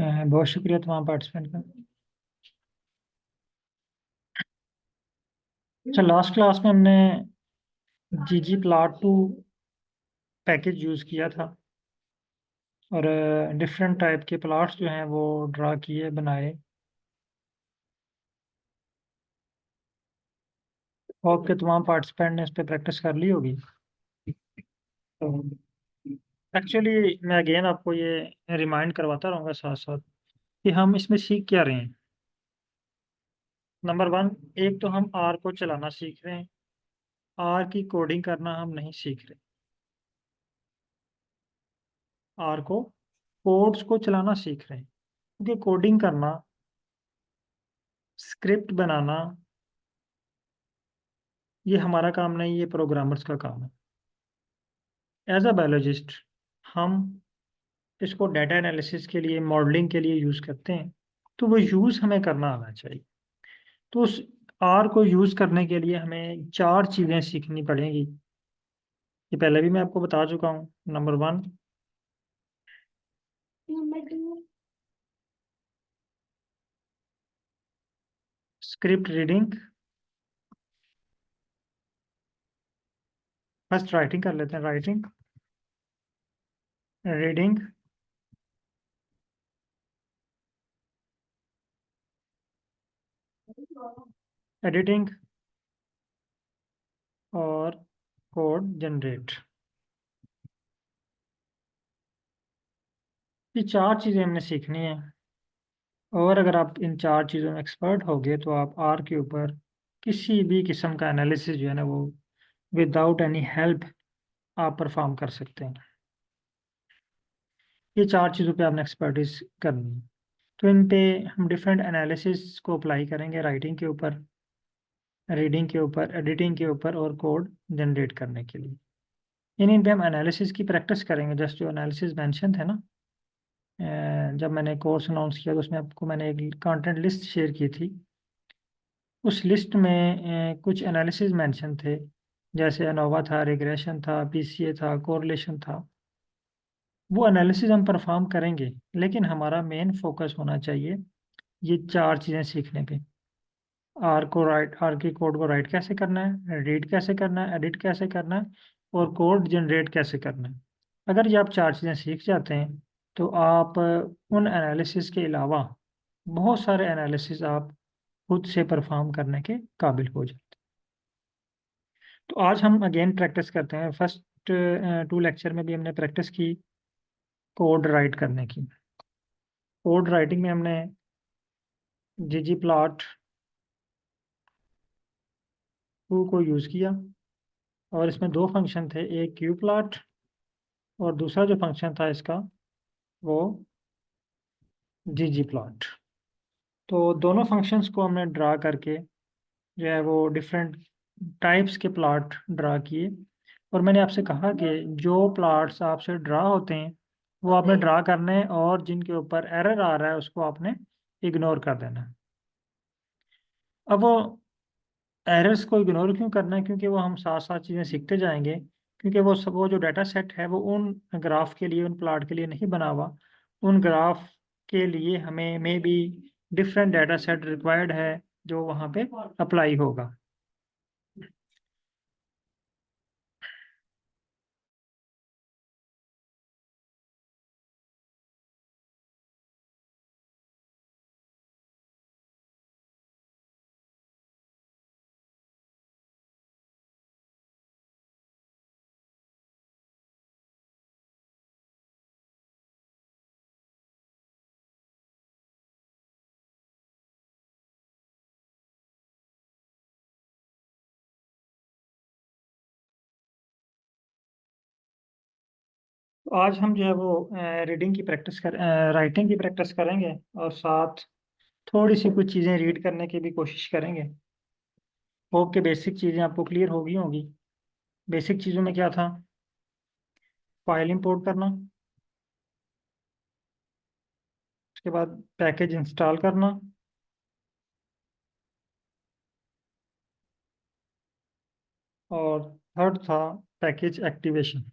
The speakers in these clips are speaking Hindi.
बहुत शुक्रिया तमाम पार्टिसिपेंट का। अच्छा, लास्ट क्लास में हमने ggplot2 पैकेज यूज़ किया था और डिफरेंट टाइप के प्लॉट्स जो हैं वो ड्रा किए, बनाए। होप के तमाम पार्टिसिपेंट ने इस पर प्रैक्टिस कर ली होगी। एक्चुअली मैं अगेन आपको ये रिमाइंड करवाता रहूँगा साथ साथ कि हम इसमें सीख क्या रहे हैं। नंबर वन, एक तो हम आर को चलाना सीख रहे हैं। आर की कोडिंग करना हम नहीं सीख रहे। आर को कोड्स को चलाना सीख रहे हैं, क्योंकि कोडिंग करना, स्क्रिप्ट बनाना, ये हमारा काम नहीं, ये प्रोग्रामर्स का काम है। एज अ बायोलॉजिस्ट हम इसको डाटा एनालिसिस के लिए, मॉडलिंग के लिए यूज़ करते हैं, तो वो यूज़ हमें करना आना चाहिए। तो उस आर को यूज़ करने के लिए हमें चार चीज़ें सीखनी पड़ेंगी। ये पहले भी मैं आपको बता चुका हूँ। Number one, script reading. First writing कर लेते हैं। राइटिंग, रीडिंग, एडिटिंग और कोड जनरेट। ये चार चीज़ें हमने सीखनी है। और अगर आप इन चार चीज़ों में एक्सपर्ट हो गए तो आप आर के ऊपर किसी भी किस्म का एनालिसिस जो है ना वो विदाउट एनी हेल्प आप परफॉर्म कर सकते हैं। ये चार चीज़ों पे आपने एक्सपर्टीज करनी है। तो इन पे हम डिफरेंट एनालिसिस को अप्लाई करेंगे, राइटिंग के ऊपर, रीडिंग के ऊपर, एडिटिंग के ऊपर और कोड जनरेट करने के लिए। इन पे हम एनालिसिस की प्रैक्टिस करेंगे। जस्ट जो एनालिसिस मेंशन थे ना, जब मैंने कोर्स अनाउंस किया तो उसमें आपको मैंने एक कंटेंट लिस्ट शेयर की थी। उस लिस्ट में कुछ एनालिसिस मेंशन थे, जैसे अनोवा था, रिग्रेशन था, पीसीए था, कोरिलेशन था। वो एनालिसिस हम परफॉर्म करेंगे, लेकिन हमारा मेन फोकस होना चाहिए ये चार चीज़ें सीखने पे। आर की कोड को राइट कैसे करना है, रीड कैसे करना है, एडिट कैसे करना है और कोड जनरेट कैसे करना है। अगर ये आप चार चीज़ें सीख जाते हैं तो आप उन एनालिसिस के अलावा बहुत सारे एनालिसिस आप खुद से परफॉर्म करने के काबिल हो जाते हैं। तो आज हम अगेन प्रैक्टिस करते हैं। फर्स्ट टू लेक्चर में भी हमने प्रैक्टिस की कोड राइट करने की। कोड राइटिंग में हमने ggplot2 को यूज़ किया और इसमें दो फंक्शन थे, एक qplot और दूसरा जो फंक्शन था इसका वो ggplot। तो दोनों फंक्शंस को हमने ड्रा करके जो है वो डिफरेंट टाइप्स के प्लॉट ड्रा किए। और मैंने आपसे कहा कि जो प्लॉट्स आपसे ड्रा होते हैं वो आपने ड्रा करने हैं और जिनके ऊपर एरर आ रहा है उसको आपने इग्नोर कर देना है। अब वो एरर्स को इग्नोर क्यों करना है? क्योंकि वो हम साथ साथ चीज़ें सीखते जाएंगे। क्योंकि वो जो डाटा सेट है वो उन ग्राफ के लिए, उन प्लॉट के लिए नहीं बना हुआ। उन ग्राफ के लिए हमें may be different data set required है जो वहाँ पे अप्लाई होगा। तो आज हम जो है वो रीडिंग की प्रैक्टिस कर राइटिंग की प्रैक्टिस करेंगे और साथ थोड़ी सी कुछ चीज़ें रीड करने की भी कोशिश करेंगे। होप के बेसिक चीज़ें आपको क्लियर होगी होंगी। बेसिक चीज़ों में क्या था? फाइल इंपोर्ट करना, उसके बाद पैकेज इंस्टॉल करना और थर्ड था पैकेज एक्टिवेशन।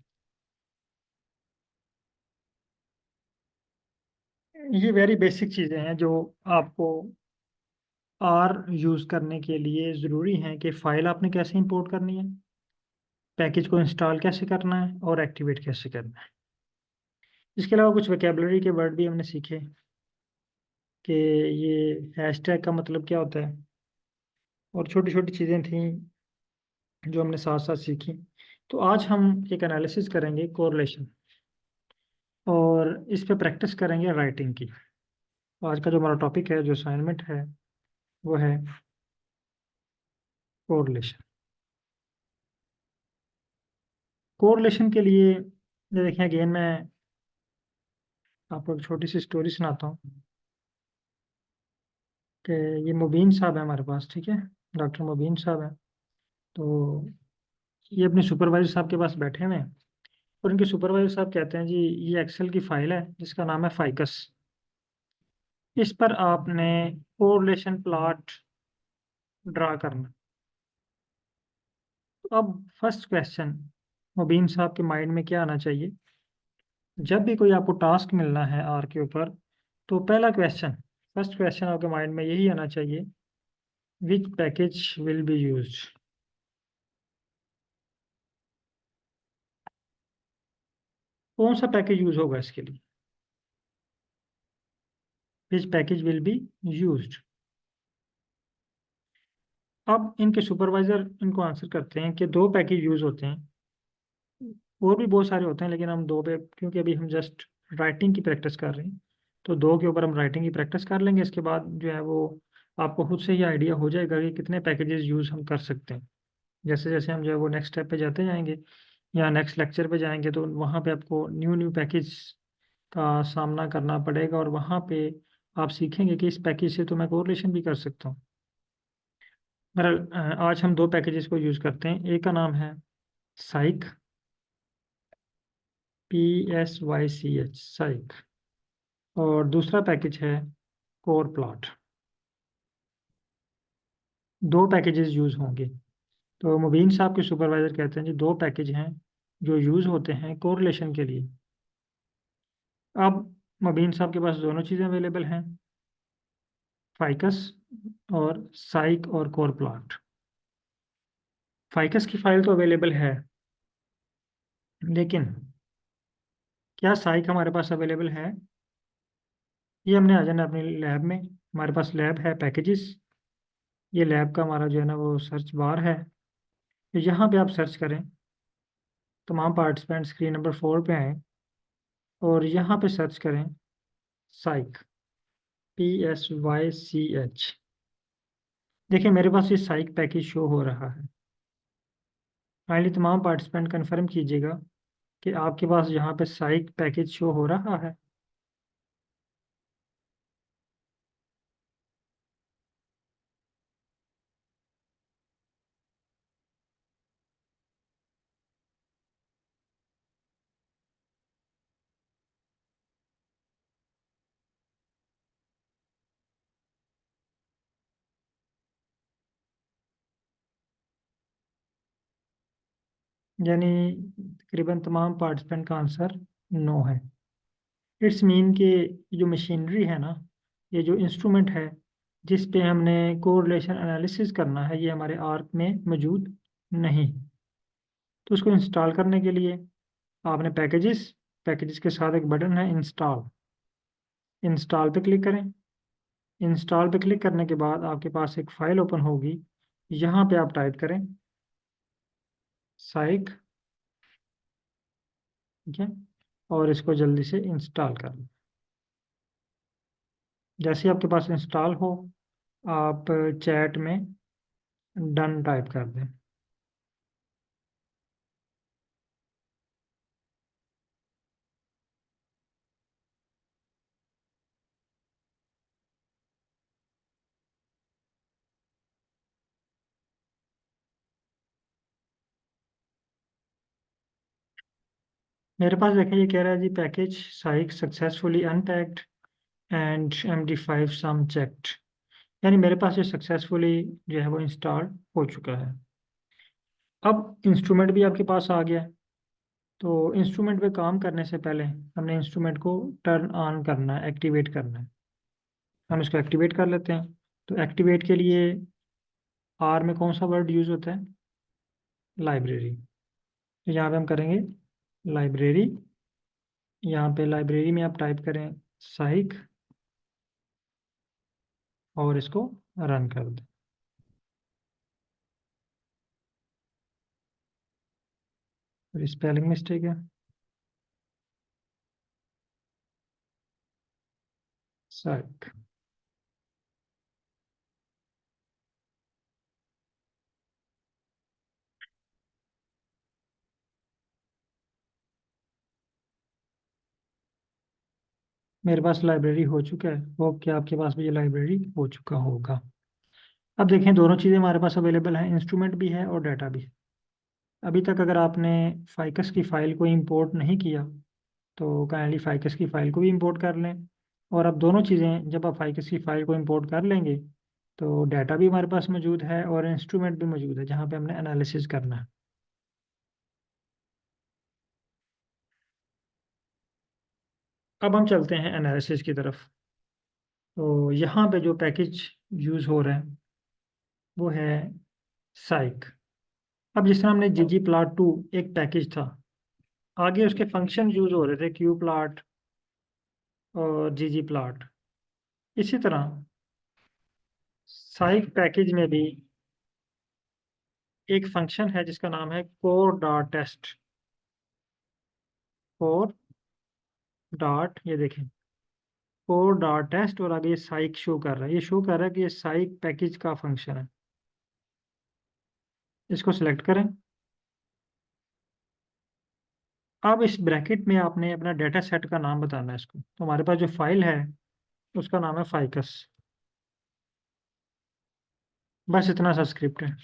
ये वेरी बेसिक चीज़ें हैं जो आपको आर यूज़ करने के लिए ज़रूरी हैं कि फ़ाइल आपने कैसे इंपोर्ट करनी है, पैकेज को इंस्टॉल कैसे करना है और एक्टिवेट कैसे करना है। इसके अलावा कुछ वोकेबलरी के वर्ड भी हमने सीखे कि ये हैशटैग का मतलब क्या होता है, और छोटी छोटी चीज़ें थी जो हमने साथ साथ सीखी। तो आज हम एक एनालिसिस करेंगे कोरिलेशन, और इस पे प्रैक्टिस करेंगे राइटिंग की। आज का जो हमारा टॉपिक है, जो असाइनमेंट है, वो है कोरिलेशन। कोरिलेशन के लिए ये देखें, अगेन मैं आपको एक छोटी सी स्टोरी सुनाता हूँ कि ये मुबीन साहब है हमारे पास, ठीक है, डॉक्टर मुबीन साहब है। तो ये अपने सुपरवाइजर साहब के पास बैठे हुए हैं, और इनके सुपरवाइजर साहब कहते हैं जी ये एक्सेल की फाइल है जिसका नाम है फाइकस, इस पर आपने कोरिलेशन प्लॉट ड्रा करना। तो अब फर्स्ट क्वेश्चन मुबीन साहब के माइंड में क्या आना चाहिए, जब भी कोई आपको टास्क मिलना है आर के ऊपर, तो पहला क्वेश्चन, फर्स्ट क्वेश्चन आपके माइंड में यही आना चाहिए, विच पैकेज विल बी यूज्ड। कौन सा पैकेज यूज होगा इसके लिए, विच पैकेज विल बी यूज्ड। अब इनके सुपरवाइजर इनको आंसर करते हैं कि दो पैकेज यूज होते हैं, और भी बहुत सारे होते हैं लेकिन हम दो पे, क्योंकि अभी हम जस्ट राइटिंग की प्रैक्टिस कर रहे हैं, तो दो के ऊपर हम राइटिंग की प्रैक्टिस कर लेंगे। इसके बाद जो है वो आपको खुद से ही आइडिया हो जाएगा कि कितने पैकेजेस यूज़ हम कर सकते हैं। जैसे जैसे हम जो है वो नेक्स्ट स्टेप पे जाते जाएंगे या नेक्स्ट लेक्चर पे जाएंगे, तो वहाँ पे आपको न्यू न्यू पैकेज का सामना करना पड़ेगा, और वहाँ पे आप सीखेंगे कि इस पैकेज से तो मैं कोरिलेशन भी कर सकता हूँ। बहरहाल आज हम दो पैकेजेस को यूज़ करते हैं। एक का नाम है साइक, PSYCH, साइक, और दूसरा पैकेज है कोर प्लॉट। दो पैकेजेस यूज़ होंगे। तो मुबीन साहब के सुपरवाइजर कहते हैं जी दो पैकेज हैं जो यूज़ होते हैं कोरिलेशन के लिए। अब मुबीन साहब के पास दोनों चीज़ें अवेलेबल हैं, फाइकस और साइक और कोर प्लॉट। फाइकस की फाइल तो अवेलेबल है, लेकिन क्या साइक हमारे पास अवेलेबल है, ये हमने आ जाना अपनी लैब में। हमारे पास लैब है पैकेजेस, ये लैब का हमारा जो है ना वो सर्च बार है। तो यहाँ पे आप सर्च करें, तमाम पार्टिसिपेंट स्क्रीन नंबर 4 पे आए, और यहाँ पे सर्च करें साइक, PSYCH। देखिए मेरे पास ये साइक पैकेज शो हो रहा है। फाइनली तमाम पार्टिसिपेंट कंफर्म कीजिएगा कि आपके पास यहाँ पे साइक पैकेज शो हो रहा है। यानी तकरीबन तमाम पार्टिसिपेंट का आंसर नो है। इट्स मीन कि जो मशीनरी है ना, ये जो इंस्ट्रूमेंट है जिस पे हमने कोरिलेशन एनालिसिस करना है, ये हमारे आर्क में मौजूद नहीं। तो उसको इंस्टॉल करने के लिए आपने पैकेजेस, पैकेजेस के साथ एक बटन है इंस्टॉल, इंस्टॉल पे क्लिक करें। इंस्टॉल पे क्लिक करने के बाद आपके पास एक फ़ाइल ओपन होगी, यहाँ पे आप टाइप करें साइक, ठीक है, और इसको जल्दी से इंस्टॉल कर लें। जैसे ही आपके पास इंस्टॉल हो, आप चैट में डन टाइप कर दें। मेरे पास देखिए ये कह रहा है जी पैकेज साइक successfully unpacked and MD5 sum checked, यानी मेरे पास ये सक्सेसफुली जो है वो इंस्टॉल हो चुका है। अब इंस्ट्रूमेंट भी आपके पास आ गया है, तो इंस्ट्रूमेंट पे काम करने से पहले हमने इंस्ट्रूमेंट को टर्न ऑन करना है, एक्टिवेट करना है। हम इसको एक्टिवेट कर लेते हैं। तो एक्टिवेट के लिए आर में कौन सा वर्ड यूज होता है? लाइब्रेरी। तो यहाँ पे हम करेंगे लाइब्रेरी। यहाँ पे लाइब्रेरी में आप टाइप करें साइक और इसको रन कर दें। फिर स्पेलिंग मिस्टेक है, साइक। मेरे पास लाइब्रेरी हो चुका है, वो क्या आपके पास भी ये लाइब्रेरी हो चुका होगा। अब देखें, दोनों चीज़ें हमारे पास अवेलेबल हैं, इंस्ट्रूमेंट भी है और डाटा भी है। अभी तक अगर आपने फाइकस की फ़ाइल को इंपोर्ट नहीं किया तो काइंडली फाइकस की फ़ाइल को भी इंपोर्ट कर लें। और अब दोनों चीज़ें, जब आप फाइकस की फ़ाइल को इंपोर्ट कर लेंगे तो डाटा भी हमारे पास मौजूद है और इंस्ट्रूमेंट भी मौजूद है जहाँ पे हमने एनालिसिस करना है। अब हम चलते हैं एनालिसिस की तरफ। तो यहाँ पे जो पैकेज यूज़ हो रहे हैं वो है साइक। अब जिस तरह हमने ggplot2 एक पैकेज था, आगे उसके फंक्शन यूज़ हो रहे थे qplot और ggplot। इसी तरह साइक पैकेज में भी एक फंक्शन है जिसका नाम है core.test। core डॉट, ये देखें, core.test और आगे ये साइक शो कर रहा है, ये शो कर रहा है कि ये साइक पैकेज का फंक्शन है। इसको सिलेक्ट करें। अब इस ब्रैकेट में आपने अपना डेटा सेट का नाम बताना है इसको। तो हमारे पास जो फाइल है उसका नाम है फाइकस। बस इतना सा स्क्रिप्ट है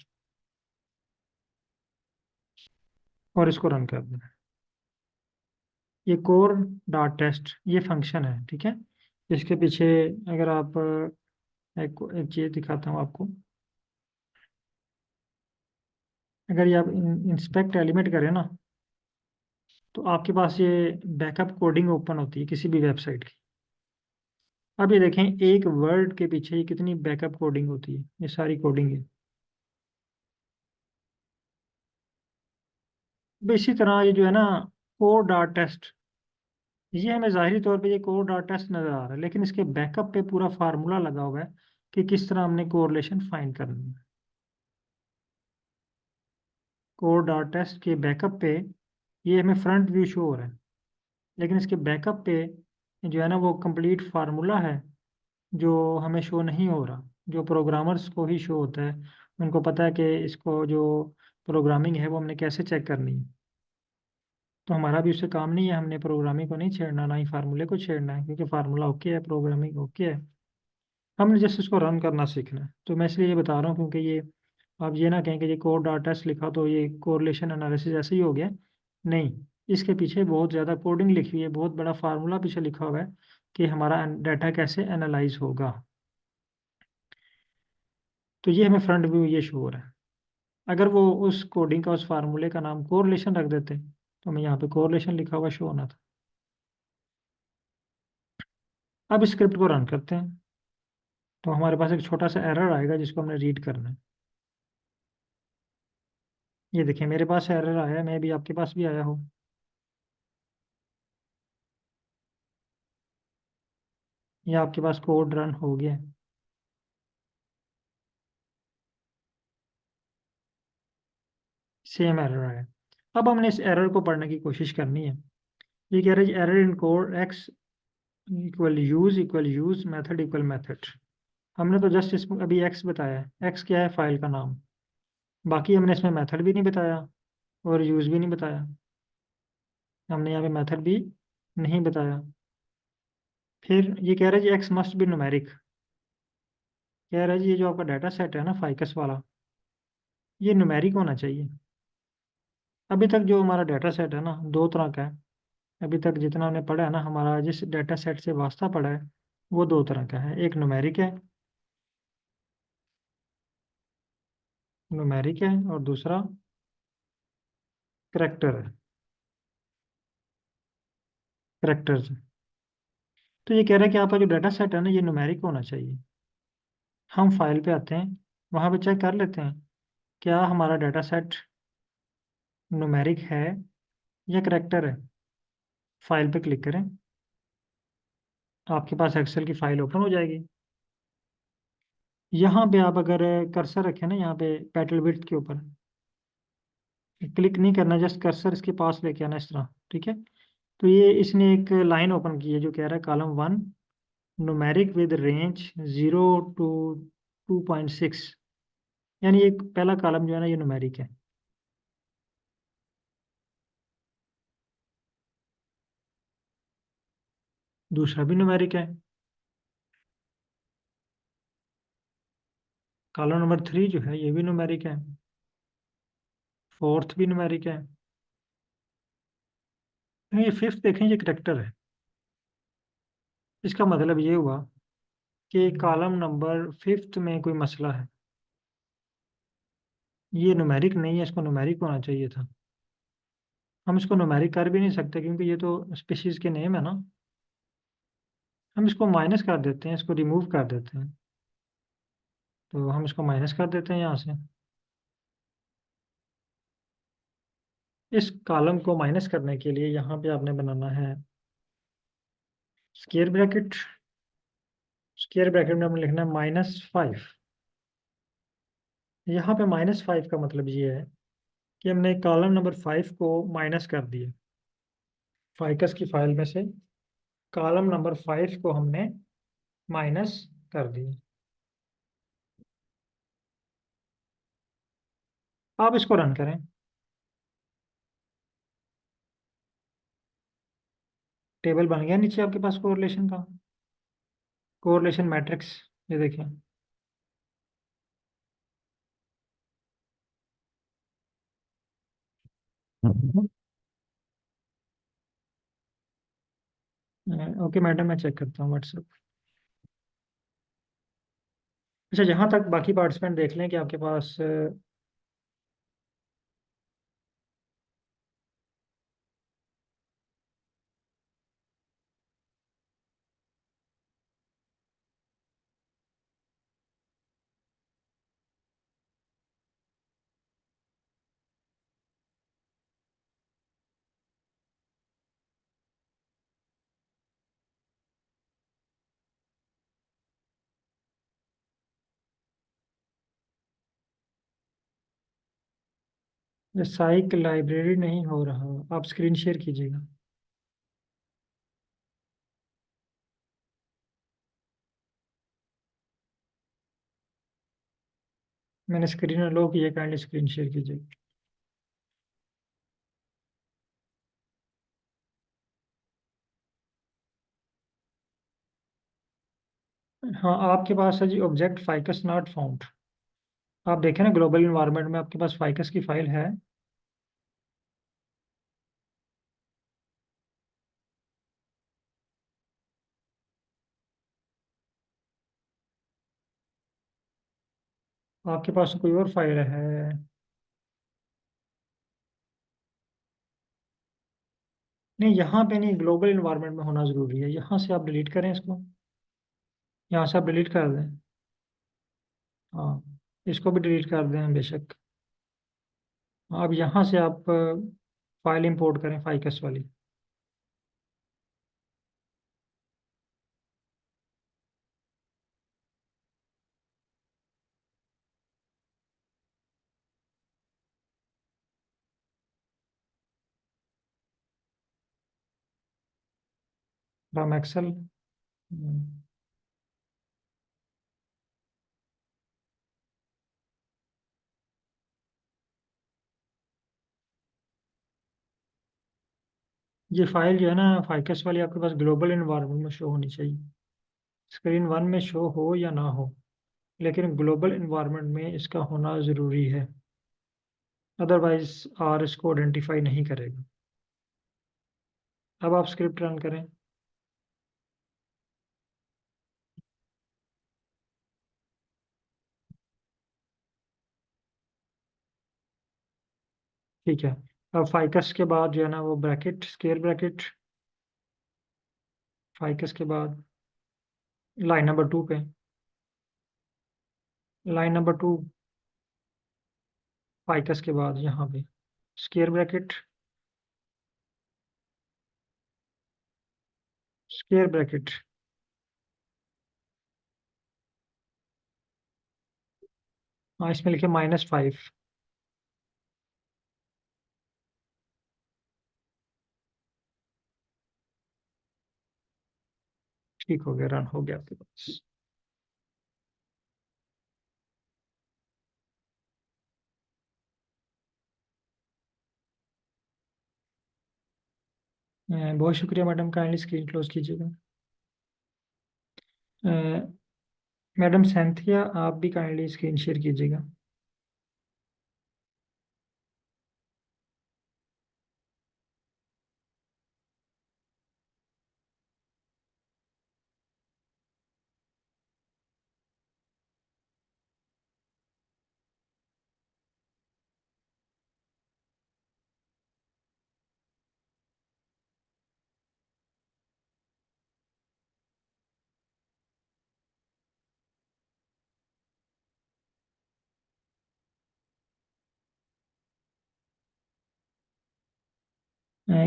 और इसको रन कर देना। ये कोर डॉट टेस्ट ये फंक्शन है, ठीक है। इसके पीछे अगर आप एक चीज़ दिखाता हूँ आपको। अगर ये आप इंस्पेक्ट एलिमेंट करें ना तो आपके पास ये बैकअप कोडिंग ओपन होती है किसी भी वेबसाइट की। अब ये देखें, एक वर्ड के पीछे ये कितनी बैकअप कोडिंग होती है, ये सारी कोडिंग है। अब इसी तरह ये जो है ना कोर डॉट टेस्ट, ये हमें ज़ाहिरी तौर पे ये कोर डॉट टेस्ट नज़र आ रहा है, लेकिन इसके बैकअप पे पूरा फार्मूला लगा हुआ है कि किस तरह हमने कोरिलेशन फाइंड करनी है। कोर डॉट टेस्ट के बैकअप पे ये हमें फ्रंट व्यू शो हो रहा है, लेकिन इसके बैकअप पे जो है ना वो कंप्लीट फार्मूला है जो हमें शो नहीं हो रहा, जो प्रोग्रामर्स को ही शो होता है। उनको पता है कि इसको जो प्रोग्रामिंग है वो हमने कैसे चेक करनी है। तो हमारा भी उससे काम नहीं है, हमने प्रोग्रामिंग को नहीं छेड़ना, ना ही फार्मूले को छेड़ना है, क्योंकि फार्मूला ओके है, प्रोग्रामिंग ओके है। हमने जस्ट इसको रन करना सीखना है। तो मैं इसलिए ये बता रहा हूँ क्योंकि ये आप ये ना कहें कि ये कोर डाटा टेस्ट लिखा तो ये कोरिलेशन एनालिसिस ऐसे ही हो गया। नहीं, इसके पीछे बहुत ज़्यादा कोडिंग लिखी हुई है, बहुत बड़ा फार्मूला पीछे लिखा हुआ है कि हमारा डाटा कैसे एनालाइज होगा। तो ये हमें फ्रंट व्यू ये शो हो रहा है। अगर वो उस कोडिंग का, उस फार्मूले का नाम कोरिलेशन रख देते तो हमें यहाँ पे कोरिलेशन लिखा हुआ शो होना था। अब स्क्रिप्ट को रन करते हैं तो हमारे पास एक छोटा सा एरर आएगा जिसको हमने रीड करना है। ये देखिए, मेरे पास एरर आया है, मैं भी आपके पास भी आया हो। ये आपके पास कोड रन हो गया है। सेम एरर आया। अब हमने इस एरर को पढ़ने की कोशिश करनी है। ये कह रहा है error in code x equal use method equal method. हमने तो जस्ट इसमें अभी एक्स बताया है, एक्स क्या है, फाइल का नाम। बाकी हमने इसमें मेथड भी नहीं बताया और यूज भी नहीं बताया। हमने यहाँ पे मेथड भी नहीं बताया। फिर ये कह रहा है जी एक्स मस्ट बी न्यूमेरिक। कह रहा है जी ये जो आपका डाटा सेट है ना फाइकस वाला, ये न्यूमेरिक होना चाहिए। अभी तक जो हमारा डाटा सेट है ना दो तरह का है। अभी तक जितना हमने पढ़ा है ना, हमारा जिस डाटा सेट से वास्ता पड़ा है वो दो तरह का है। एक न्यूमेरिक है और दूसरा करेक्टर है। करेक्टर्स। तो ये कह रहा है कि आपका जो डाटा सेट है ना, ये न्यूमेरिक होना चाहिए। हम फाइल पे आते हैं, वहाँ पे चेक कर लेते हैं क्या हमारा डाटा सेट न्यूमेरिक है या करेक्टर है। फाइल पे क्लिक करें, आपके पास एक्सेल की फाइल ओपन हो जाएगी। यहाँ पे आप अगर कर्सर रखें ना, यहाँ पे पेटल विड्थ के ऊपर क्लिक नहीं करना, जस्ट कर्सर इसके पास लेके आना इस तरह, ठीक है। तो ये इसने एक लाइन ओपन की है जो कह रहा है column 1 numeric with range 0 to 2.6, यानी एक पहला कॉलम जो है ना ये न्यूमेरिक है। दूसरा भी न्यूमेरिक है। कॉलम नंबर 3 जो है ये भी न्यूमेरिक है। फोर्थ भी न्यूमेरिक है। ये फिफ्थ देखें, ये करेक्टर है। इसका मतलब ये हुआ कि कॉलम नंबर फिफ्थ में कोई मसला है। ये न्यूमेरिक नहीं है, इसको न्यूमेरिक होना चाहिए था। हम इसको न्यूमेरिक कर भी नहीं सकते क्योंकि ये तो स्पीशीज के नेम है ना। हम इसको माइनस कर देते हैं, इसको रिमूव कर देते हैं। तो हम इसको माइनस कर देते हैं यहाँ से। इस कॉलम को माइनस करने के लिए यहाँ पे आपने बनाना है स्क्वायर ब्रैकेट। स्क्वायर ब्रैकेट में हमने लिखना है -5। यहाँ पे -5 का मतलब ये है कि हमने कॉलम नंबर 5 को माइनस कर दिया। फाइकस की फाइल में से कॉलम नंबर 5 को हमने माइनस कर दिया। आप इसको रन करें। टेबल बन गया नीचे आपके पास कोरिलेशन का, कोरिलेशन मैट्रिक्स। ये देखिए। ओके मैडम, मैं चेक करता हूँ व्हाट्सएप। अच्छा, जहाँ तक बाकी पार्टिसिपेंट देख लें कि आपके पास साइक लाइब्रेरी नहीं हो रहा, आप स्क्रीन शेयर कीजिएगा। मैंने स्क्रीन लो की है, काइंडली स्क्रीन शेयर कीजिएगा। हाँ, आपके पास है G object ficus not found. आप देखें ना ग्लोबल इन्वायरमेंट में आपके पास फाइकस की फाइल है। आपके पास कोई और फाइल है? नहीं, यहाँ पे नहीं, ग्लोबल इन्वायरमेंट में होना जरूरी है। यहाँ से आप डिलीट करें इसको। यहाँ से आप डिलीट कर दें। हाँ, इसको भी डिलीट कर दें बेशक। अब यहाँ से आप फाइल इंपोर्ट करें फाइकस वाली। From Excel. ये फाइल जो है ना फाइकस वाली, आपके पास ग्लोबल इन्वायरमेंट में शो होनी चाहिए। स्क्रीन 1 में शो हो या ना हो, लेकिन ग्लोबल इन्वायरमेंट में इसका होना ज़रूरी है। अदरवाइज आर इसको आइडेंटिफाई नहीं करेगा। अब आप स्क्रिप्ट रन करें। ठीक है। अब फाइकस के बाद जो है ना वो ब्रैकेट, स्क्वायर ब्रैकेट। फाइकस के बाद लाइन नंबर 2 पे, लाइन नंबर 2 फाइकस के बाद यहाँ पे स्क्वायर ब्रैकेट, स्क्वायर ब्रैकेट, हाँ इसमें लिखे -5। ठीक हो गया, रन हो गया आपके पास। बहुत शुक्रिया मैडम, काइंडली स्क्रीन क्लोज कीजिएगा। मैडम सैंथिया, आप भी काइंडली स्क्रीन शेयर कीजिएगा।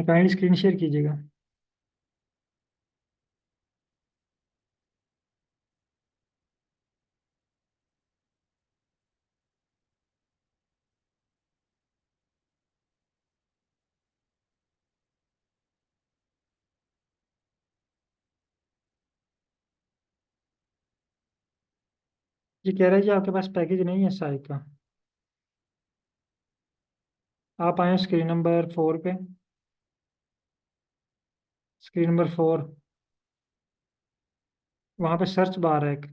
काइंडली स्क्रीन शेयर कीजिएगा। ये कह रहा है कि आपके पास पैकेज नहीं है साइक का। आप आए स्क्रीन नंबर 4 पे, स्क्रीन नंबर 4, वहाँ पे सर्च बार है एक,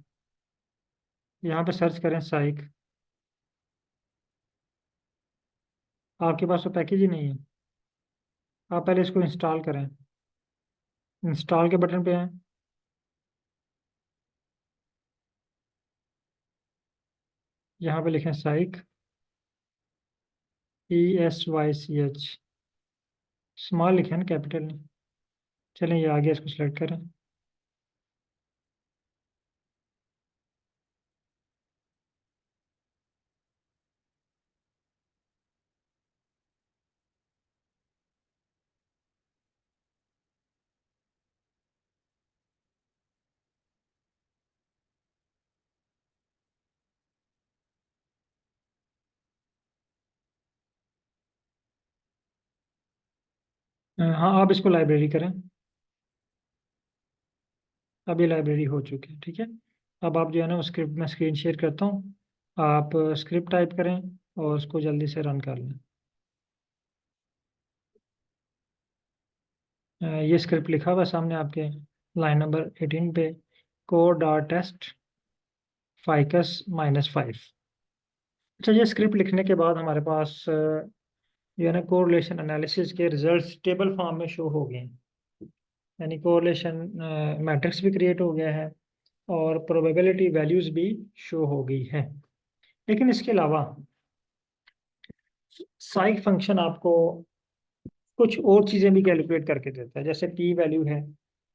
यहाँ पे सर्च करें साइक। आपके पास तो पैकेज ही नहीं है। आप पहले इसको इंस्टॉल करें, इंस्टॉल के बटन पे हैं, यहाँ पे लिखें साइक, ESYCH, स्मॉल लिखें ना, कैपिटल नहीं। चलें ये आगे, इसको सेलेक्ट करें। हाँ आप इसको लाइब्रेरी करें। अब ये लाइब्रेरी हो चुकी है, ठीक है। अब आप जो है ना, वो स्क्रिप्ट में स्क्रीन शेयर करता हूँ, आप स्क्रिप्ट टाइप करें और उसको जल्दी से रन कर लें। ये स्क्रिप्ट लिखा हुआ है सामने आपके, लाइन नंबर 18 पे, कोड डॉट टेस्ट फाइकस -5। अच्छा, ये स्क्रिप्ट लिखने के बाद हमारे पास जो है ना, कोरिलेशन एनालिसिस के रिजल्ट्स टेबल फॉर्म में शो हो गए हैं। यानी कोरिलेशन मैट्रिक्स भी क्रिएट हो गया है और प्रोबेबिलिटी वैल्यूज भी शो हो गई है। लेकिन इसके अलावा साइक फंक्शन आपको कुछ और चीज़ें भी कैलकुलेट करके देता है, जैसे पी वैल्यू है,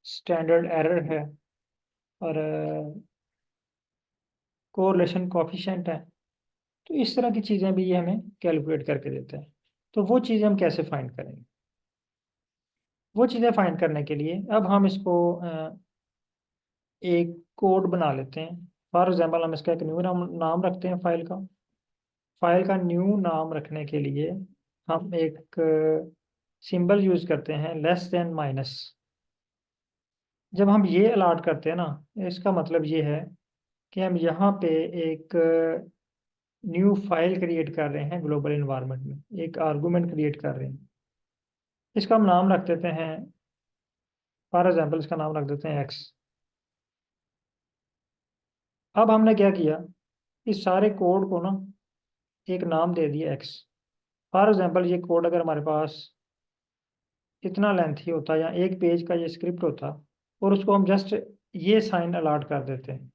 स्टैंडर्ड एरर है, और कोरिलेशन कोफिशिएंट है। तो इस तरह की चीज़ें भी ये हमें कैलकुलेट करके देता है। तो वो चीज़ें हम कैसे फाइंड करेंगे? वो चीज़ें फाइंड करने के लिए अब हम इसको एक कोड बना लेते हैं। फॉर एग्जाम्पल, हम इसका एक न्यू नाम रखते हैं फाइल का। फाइल का न्यू नाम रखने के लिए हम एक सिंबल यूज करते हैं, लेस देन माइनस। जब हम ये अलॉट करते हैं ना, इसका मतलब ये है कि हम यहाँ पे एक न्यू फाइल क्रिएट कर रहे हैं ग्लोबल इन्वायरमेंट में, एक आर्गुमेंट क्रिएट कर रहे हैं। इसका हम नाम रख देते हैं, फॉर एग्जाम्पल इसका नाम रख देते हैं एक्स। अब हमने क्या किया, इस सारे कोड को ना एक नाम दे दिया एक्स। फॉर एग्जाम्पल ये कोड अगर हमारे पास इतना लेंथी होता या एक पेज का ये स्क्रिप्ट होता, और उसको हम जस्ट ये साइन अलॉट कर देते हैं,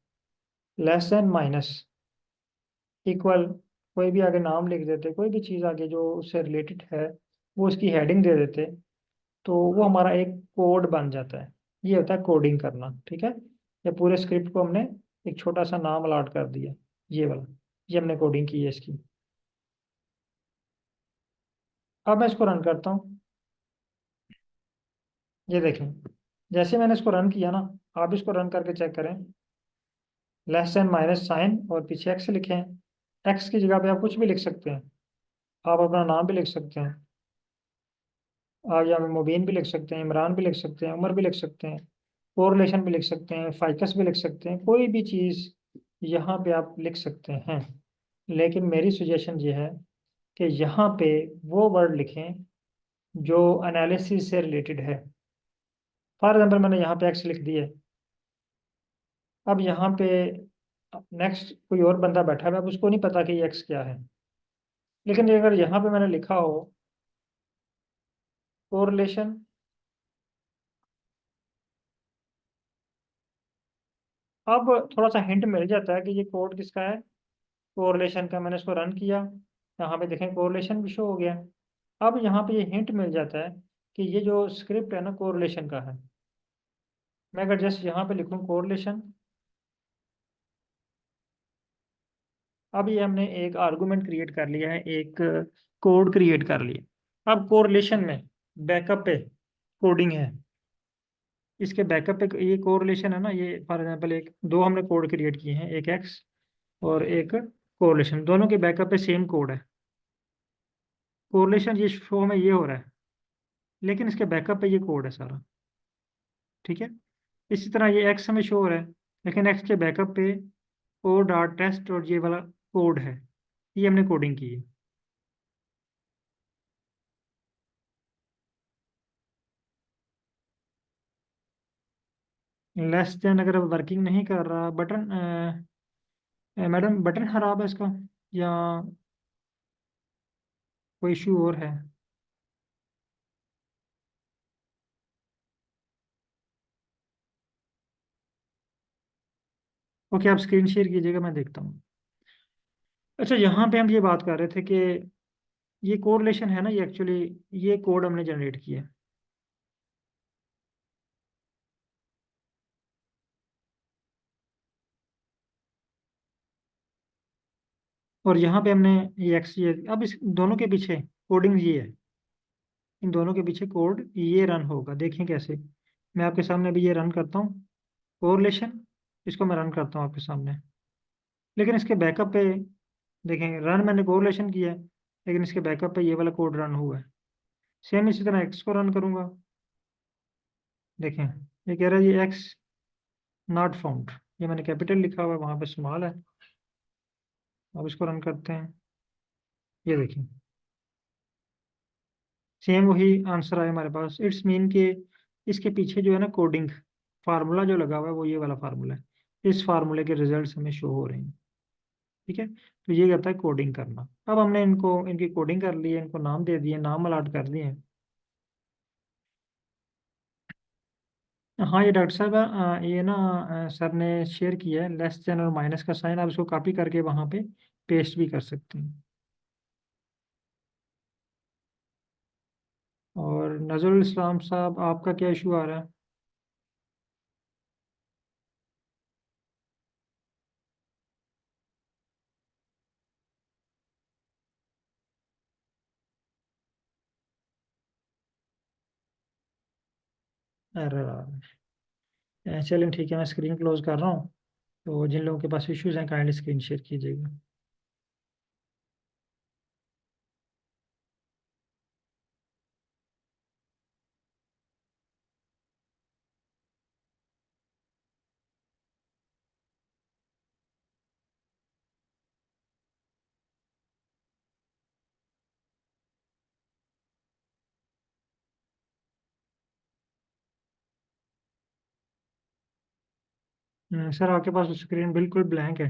लेस देन माइनस इक्वल, कोई भी आगे नाम लिख देते, कोई भी चीज़ आगे जो उससे रिलेटेड है वो उसकी हेडिंग दे देते, तो वो हमारा एक कोड बन जाता है। ये होता है कोडिंग करना, ठीक है। ये पूरे स्क्रिप्ट को हमने एक छोटा सा नाम अलॉट कर दिया, ये वाला, ये हमने कोडिंग की है इसकी। अब मैं इसको रन करता हूँ। ये देखें, जैसे मैंने इसको रन किया ना, आप इसको रन करके चेक करें। लेस देन माइनस साइन और पीछे एक्स लिखें। एक्स की जगह पे आप कुछ भी लिख सकते हैं। आप अपना नाम भी लिख सकते हैं। आप यहाँ पे मुबीन भी लिख सकते हैं, इमरान भी लिख सकते हैं, उमर भी लिख सकते हैं, कोरिलेशन भी लिख सकते हैं, फाइकस भी लिख सकते हैं, कोई भी चीज़ यहाँ पे आप लिख सकते हैं। लेकिन मेरी सजेशन ये है कि यहाँ पे वो वर्ड लिखें जो एनालिसिस से रिलेटेड है। फॉर एग्जाम्पल मैंने यहाँ पे एक्स लिख दिए। अब यहाँ पे नेक्स्ट कोई और बंदा बैठा है, अब उसको नहीं पता कि ये एक्स क्या है। लेकिन अगर यहाँ पे मैंने लिखा हो कोरिलेशन, अब थोड़ा सा हिंट मिल जाता है कि ये कोड किसका है, कोरिलेशन का। मैंने इसको रन किया, यहाँ पे देखें कोरिलेशन भी शो हो गया। अब यहाँ पे ये हिंट मिल जाता है कि ये जो स्क्रिप्ट है ना कोरिलेशन का है। मैं अगर जस्ट यहाँ पे लिखूँ कोरिलेशन, अब ये हमने एक आर्गुमेंट क्रिएट कर लिया है, एक कोड क्रिएट कर लिया। अब कोरिलेशन में बैकअप पे कोडिंग है, इसके बैकअप पे ये कोरिलेशन है ना, ये फॉर एग्जांपल एक दो हमने कोड क्रिएट किए हैं, एक एक्स और एक कोरिलेशन, दोनों के बैकअप पे सेम कोड है। कोरिलेशन ये शो में ये हो रहा है, लेकिन इसके बैकअप पे ये कोड है सारा, ठीक है। इसी तरह ये एक्स हमें शो हो रहा है, लेकिन एक्स के बैकअप पे ओ डॉट टेस्ट और ये वाला कोड है, ये हमने कोडिंग की है। लेस देन अगर वर्किंग नहीं कर रहा बटन, मैडम बटन खराब है इसका, या कोई इशू और है? ओके, आप स्क्रीन शेयर कीजिएगा, मैं देखता हूँ। अच्छा, यहाँ पे हम ये बात कर रहे थे कि ये कोरिलेशन है ना, ये एक्चुअली ये कोड हमने जनरेट किया है। और यहाँ पे हमने ये एक्स, ये अब इस दोनों के पीछे कोडिंग ये है, इन दोनों के पीछे कोड ये रन होगा। देखें कैसे, मैं आपके सामने अभी ये रन करता हूँ कोरिलेशन, इसको मैं रन करता हूँ आपके सामने। लेकिन इसके बैकअप पे देखें, रन मैंने कोरिलेशन किया है, लेकिन इसके बैकअप पे ये वाला कोड रन हुआ है। सेम इसी तरह एक्स को रन करूंगा। देखें, ये कह रहा है ये एक्स नॉट फाउंड, ये मैंने कैपिटल लिखा हुआ है, वहां पे स्मॉल है। अब इसको रन करते हैं, ये देखिए सेम वही आंसर आया हमारे पास। इट्स मीन के इसके पीछे जो है ना कोडिंग फार्मूला जो लगा हुआ है वो ये वाला फार्मूला है। इस फार्मूले के रिजल्ट्स हमें शो हो रहे हैं, ठीक है। तो ये कहता है कोडिंग करना। अब हमने इनको इनकी कोडिंग कर ली है, इनको नाम दे दिए, नाम अलॉट कर दिए हैं। हाँ, ये डॉक्टर साहब ये ना सर ने शेयर किया है लेस देन और माइनस का साइन, आप इसको कॉपी करके वहाँ पे पेस्ट भी कर सकते हैं। और नजरुल इस्लाम साहब, आपका क्या इशू आ रहा है? अरे चलें, ठीक है, मैं स्क्रीन क्लोज कर रहा हूँ। तो जिन लोगों के पास इश्यूज हैं काइंडली स्क्रीन शेयर कीजिएगा। सर, आपके पास स्क्रीन बिल्कुल ब्लैंक है,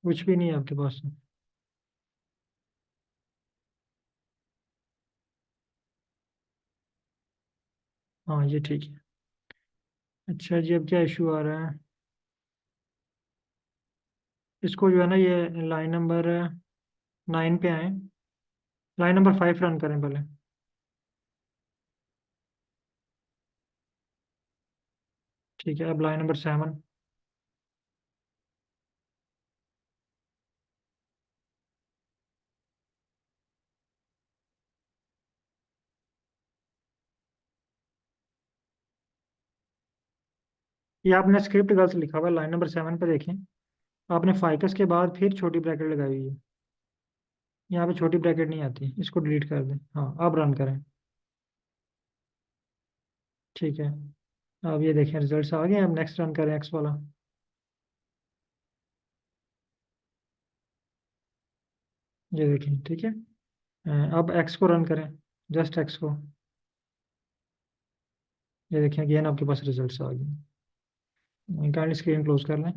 कुछ भी नहीं है आपके पास। हाँ, ये ठीक है। अच्छा जी, अब क्या इशू आ रहा है? इसको जो है ना, ये लाइन नंबर 9 पे आए, लाइन नंबर 5 रन करें पहले। ठीक है, अब लाइन नंबर 7। ये आपने स्क्रिप्ट गलत लिखा हुआ है, लाइन नंबर 7 पे देखें। आपने फाइकस के बाद फिर छोटी ब्रैकेट लगाई हुई है। यहाँ पे छोटी ब्रैकेट नहीं आती, इसको डिलीट कर दें। हाँ, अब रन करें। ठीक है, अब ये देखें रिजल्ट्स आ गए। अब नेक्स्ट रन करें एक्स वाला। ये देखें, ठीक है। अब एक्स को रन करें, जस्ट एक्स को। ये देखें अगेन आपके पास रिजल्ट्स आ गए। काइंडली स्क्रीन क्लोज कर लें।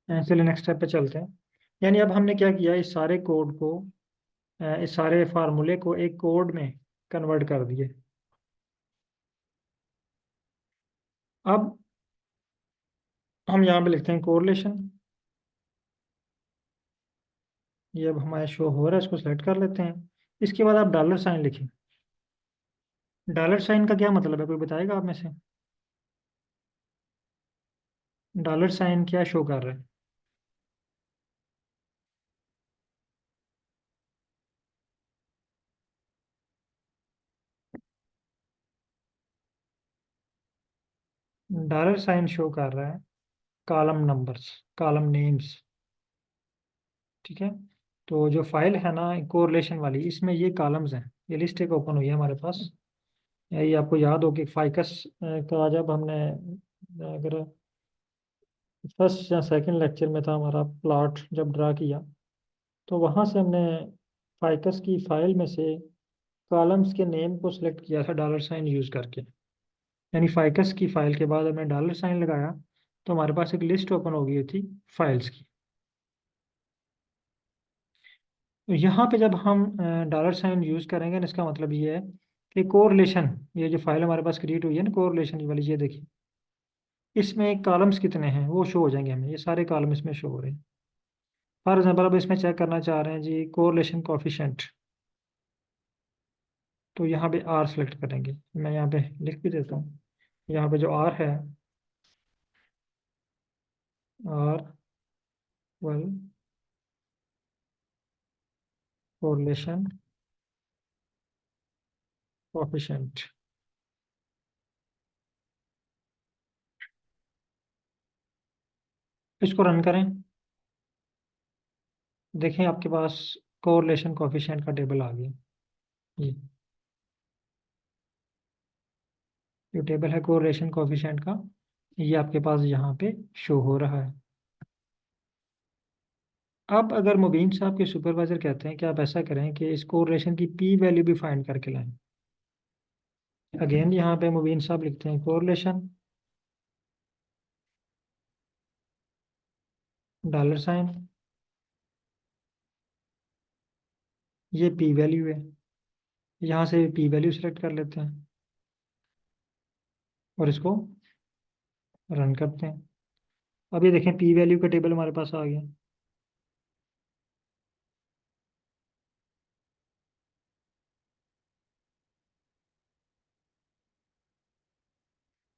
चलिए नेक्स्ट स्टेप पे चलते हैं। यानी अब हमने क्या किया, इस सारे कोड को, इस सारे फार्मूले को एक कोड में कन्वर्ट कर दिए। अब हम यहाँ पे लिखते हैं कोरिलेशन। ये अब हमारे शो हो रहा है, इसको सेलेक्ट कर लेते हैं। इसके बाद आप डॉलर साइन लिखें। डॉलर साइन का क्या मतलब है, कोई बताएगा आप में से? डॉलर साइन क्या शो कर रहा है? डॉलर साइन शो कर रहा है कॉलम नंबर्स, कॉलम नेम्स। ठीक है। तो जो फाइल है ना कोरिलेशन वाली, इसमें ये कॉलम्स हैं। ये लिस्ट एक ओपन हुई है हमारे पास। ये आपको याद हो कि फाइकस का जब हमने, अगर फर्स्ट या सेकंड लेक्चर में था हमारा प्लॉट जब ड्रा किया, तो वहाँ से हमने फाइकस की फाइल में से कॉलम्स के नेम को सिलेक्ट किया था डॉलर साइन यूज़ करके। यानी फाइकस की फाइल के बाद हमने डॉलर साइन लगाया, तो हमारे पास एक लिस्ट ओपन हो गई थी फाइल्स की। तो यहाँ पे जब हम डॉलर साइन यूज़ करेंगे ना, इसका मतलब ये है कि कोरिलेशन, ये जो फाइल हमारे पास क्रिएट हुई है ना कोरिलेशन वाली, ये देखिए इसमें कॉलम्स कितने हैं वो शो हो जाएंगे हमें। ये सारे कॉलम इसमें शो हो रहे हैं। फॉर एग्जाम्पल अब इसमें चेक करना चाह रहे हैं जी कोरिलेशन कोफिशिएंट, तो यहाँ पे आर सेलेक्ट करेंगे। मैं यहाँ पे लिख भी देता हूँ। यहाँ पे जो आर है, आर वेल कोरिलेशन कोफिशिएंट। इसको रन करें। देखें आपके पास कोरिलेशन कोफिशिएंट का टेबल आ गया। ये जो टेबल है कोरिलेशन कोफिशिएंट का, ये आपके पास यहाँ पे शो हो रहा है। अब अगर मुबीन साहब के सुपरवाइजर कहते हैं कि आप ऐसा करें कि इस कोरिलेशन की पी वैल्यू भी फाइंड करके लाएं, अगेन यहाँ पे मुबीन साहब लिखते हैं कोरिलेशन डॉलर साइन, ये पी वैल्यू है। यहाँ से पी वैल्यू सेलेक्ट कर लेते हैं और इसको रन करते हैं। अब ये देखें पी वैल्यू का टेबल हमारे पास आ गया।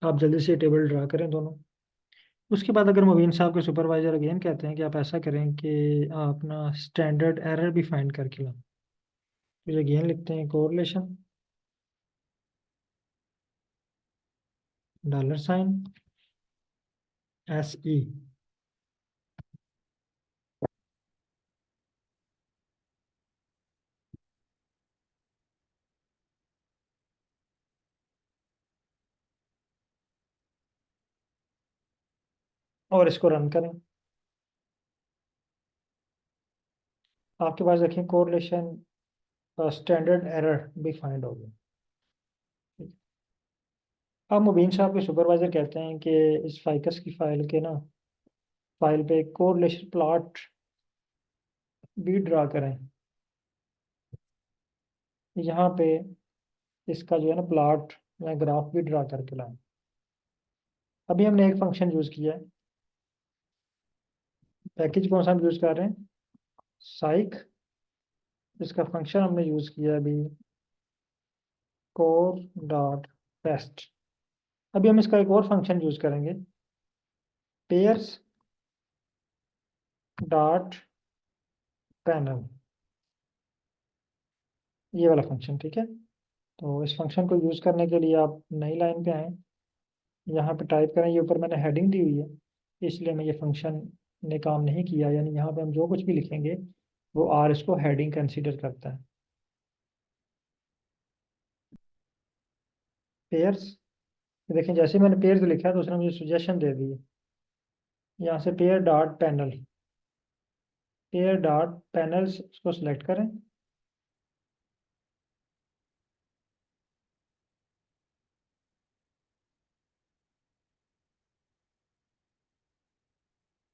आप जल्दी से टेबल ड्रा करें दोनों। उसके बाद अगर मुबीन साहब के सुपरवाइजर अगेन कहते हैं कि आप ऐसा करें कि आप ना स्टैंडर्ड एरर भी फाइंड करके लाएं, तो अगेन लिखते हैं correlation dollar sign S E, और इसको रन करें। आपके पास देखें कोरिलेशन स्टैंडर्ड एरर भी फाइंड हो गया। अब मुबीन साहब के सुपरवाइजर कहते हैं कि इस फाइकस की फाइल के ना, फाइल पे कोरिलेशन प्लॉट भी ड्रा करें। यहाँ पे इसका जो है ना प्लॉट या ग्राफ भी ड्रा करके लाएं। अभी हमने एक फंक्शन यूज किया है, पैकेज कौन सा हम यूज कर रहे हैं, साइक। इसका फंक्शन हमने यूज किया अभी कोर डॉट पेस्ट। अभी हम इसका एक और फंक्शन यूज करेंगे, पेयर्स डॉट पैनल, ये वाला फंक्शन, ठीक है। तो इस फंक्शन को यूज करने के लिए आप नई लाइन पे आए, यहाँ पे टाइप करें, ये ऊपर मैंने हेडिंग दी हुई है, इसलिए मैं ये फंक्शन ने काम नहीं किया, यानी यहाँ पे हम जो कुछ भी लिखेंगे वो आर इसको हेडिंग कंसीडर करता है। पेयर्स, देखें जैसे मैंने पेयर्स लिखा तो उसने मुझे सजेशन दे दी है, यहाँ से pair dot panel, pair dot panels इसको सिलेक्ट करें।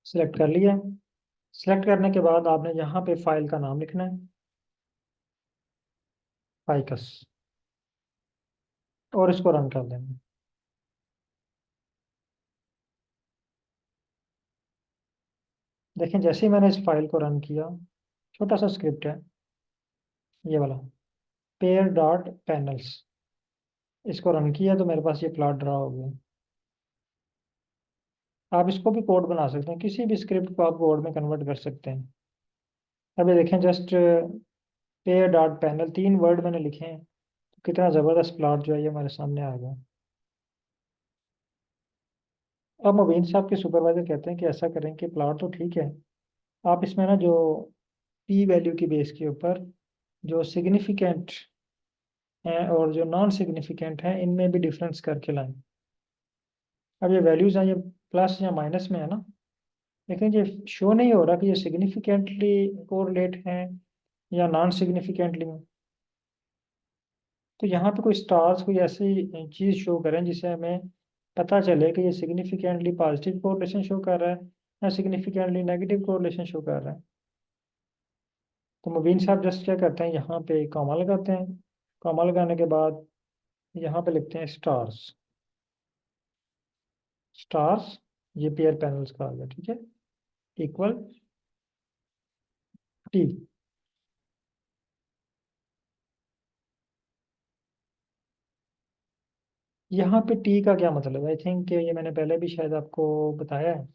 सिलेक्ट कर लिया। सिलेक्ट करने के बाद आपने यहाँ पे फाइल का नाम लिखना है, फाइकस, और इसको रन कर देंगे। देखें जैसे ही मैंने इस फाइल को रन किया, छोटा सा स्क्रिप्ट है ये वाला, पेयर डॉट पैनल्स, इसको रन किया तो मेरे पास ये प्लॉट ड्रा हो गया। आप इसको भी कोड बना सकते हैं, किसी भी स्क्रिप्ट को आप कोड में कन्वर्ट कर सकते हैं। अभी देखें just pair dot panel, 3 word मैंने लिखे हैं, तो कितना ज़बरदस्त प्लॉट जो है ये हमारे सामने आ गया। अब मुबीन साहब के सुपरवाइजर कहते हैं कि ऐसा करें कि प्लॉट तो ठीक है, आप इसमें ना जो पी वैल्यू की बेस के ऊपर जो सिग्निफिकेंट हैं और जो नॉन सिग्निफिकेंट हैं इनमें भी डिफरेंस करके लाएं। अब ये वैल्यूज हैं, ये प्लस या माइनस में है ना, लेकिन ये शो नहीं हो रहा कि ये सिग्निफिकेंटली कोरिलेट हैं या नॉन सिग्निफिकेंटली में। तो यहाँ पे कोई स्टार्स, कोई ऐसी चीज़ शो करें जिससे हमें पता चले कि ये सिग्निफिकेंटली पॉजिटिव कोरिलेशन शो कर रहा है या सिग्निफिकेंटली नेगेटिव कोरिलेशन शो कर रहा है। तो मुबीन साहब जस्ट क्या करते हैं, यहाँ पे कॉमा लगाते हैं, कॉमा लगाने के बाद यहाँ पे लिखते हैं स्टार्स, स्टार्स, ये पेयर पैनल्स का आ गया, ठीक है, इक्वल टी। यहाँ पे टी का क्या मतलब है, आई थिंक ये मैंने पहले भी शायद आपको बताया है।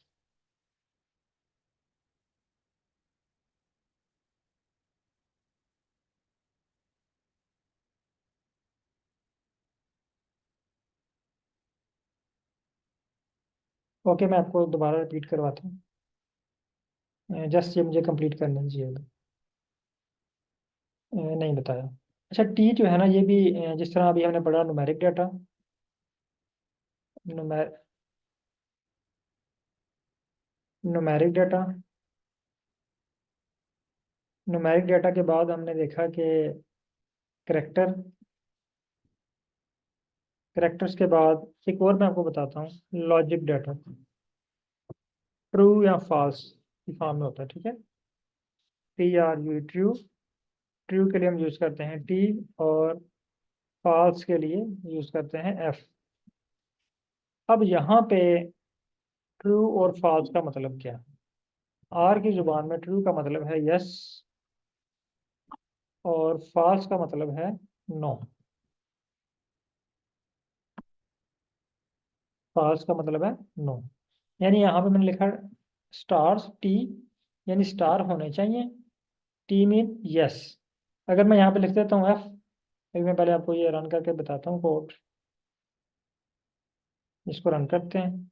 ओके, मैं आपको दोबारा रिपीट करवाता हूँ, जस्ट ये मुझे कंप्लीट करना चाहिए। नहीं बताया। अच्छा, टी जो है ना ये भी जिस तरह अभी हमने पढ़ा numeric data, numeric data, numeric data के बाद हमने देखा कि करेक्टर, करेक्टर्स के बाद एक और मैं आपको बताता हूँ, लॉजिक डाटा, ट्रू या फॉल्स की फॉर्म में होता है, ठीक है। T R you, true, true के लिए हम यूज करते हैं टी, और फॉल्स के लिए यूज करते हैं एफ। अब यहाँ पे ट्रू और फॉल्स का मतलब क्या है, आर की जुबान में ट्रू का मतलब है यस, और फॉल्स का मतलब है नो। फॉल्स का मतलब है नो, यानी यहाँ पे मैंने लिखा स्टार्स टी, यानी स्टार होने चाहिए, टी मीन यस। अगर मैं यहाँ पे लिख देता हूँ एफ, एक मैं पहले आपको ये रन करके बताता हूँ कोड, इसको रन करते हैं।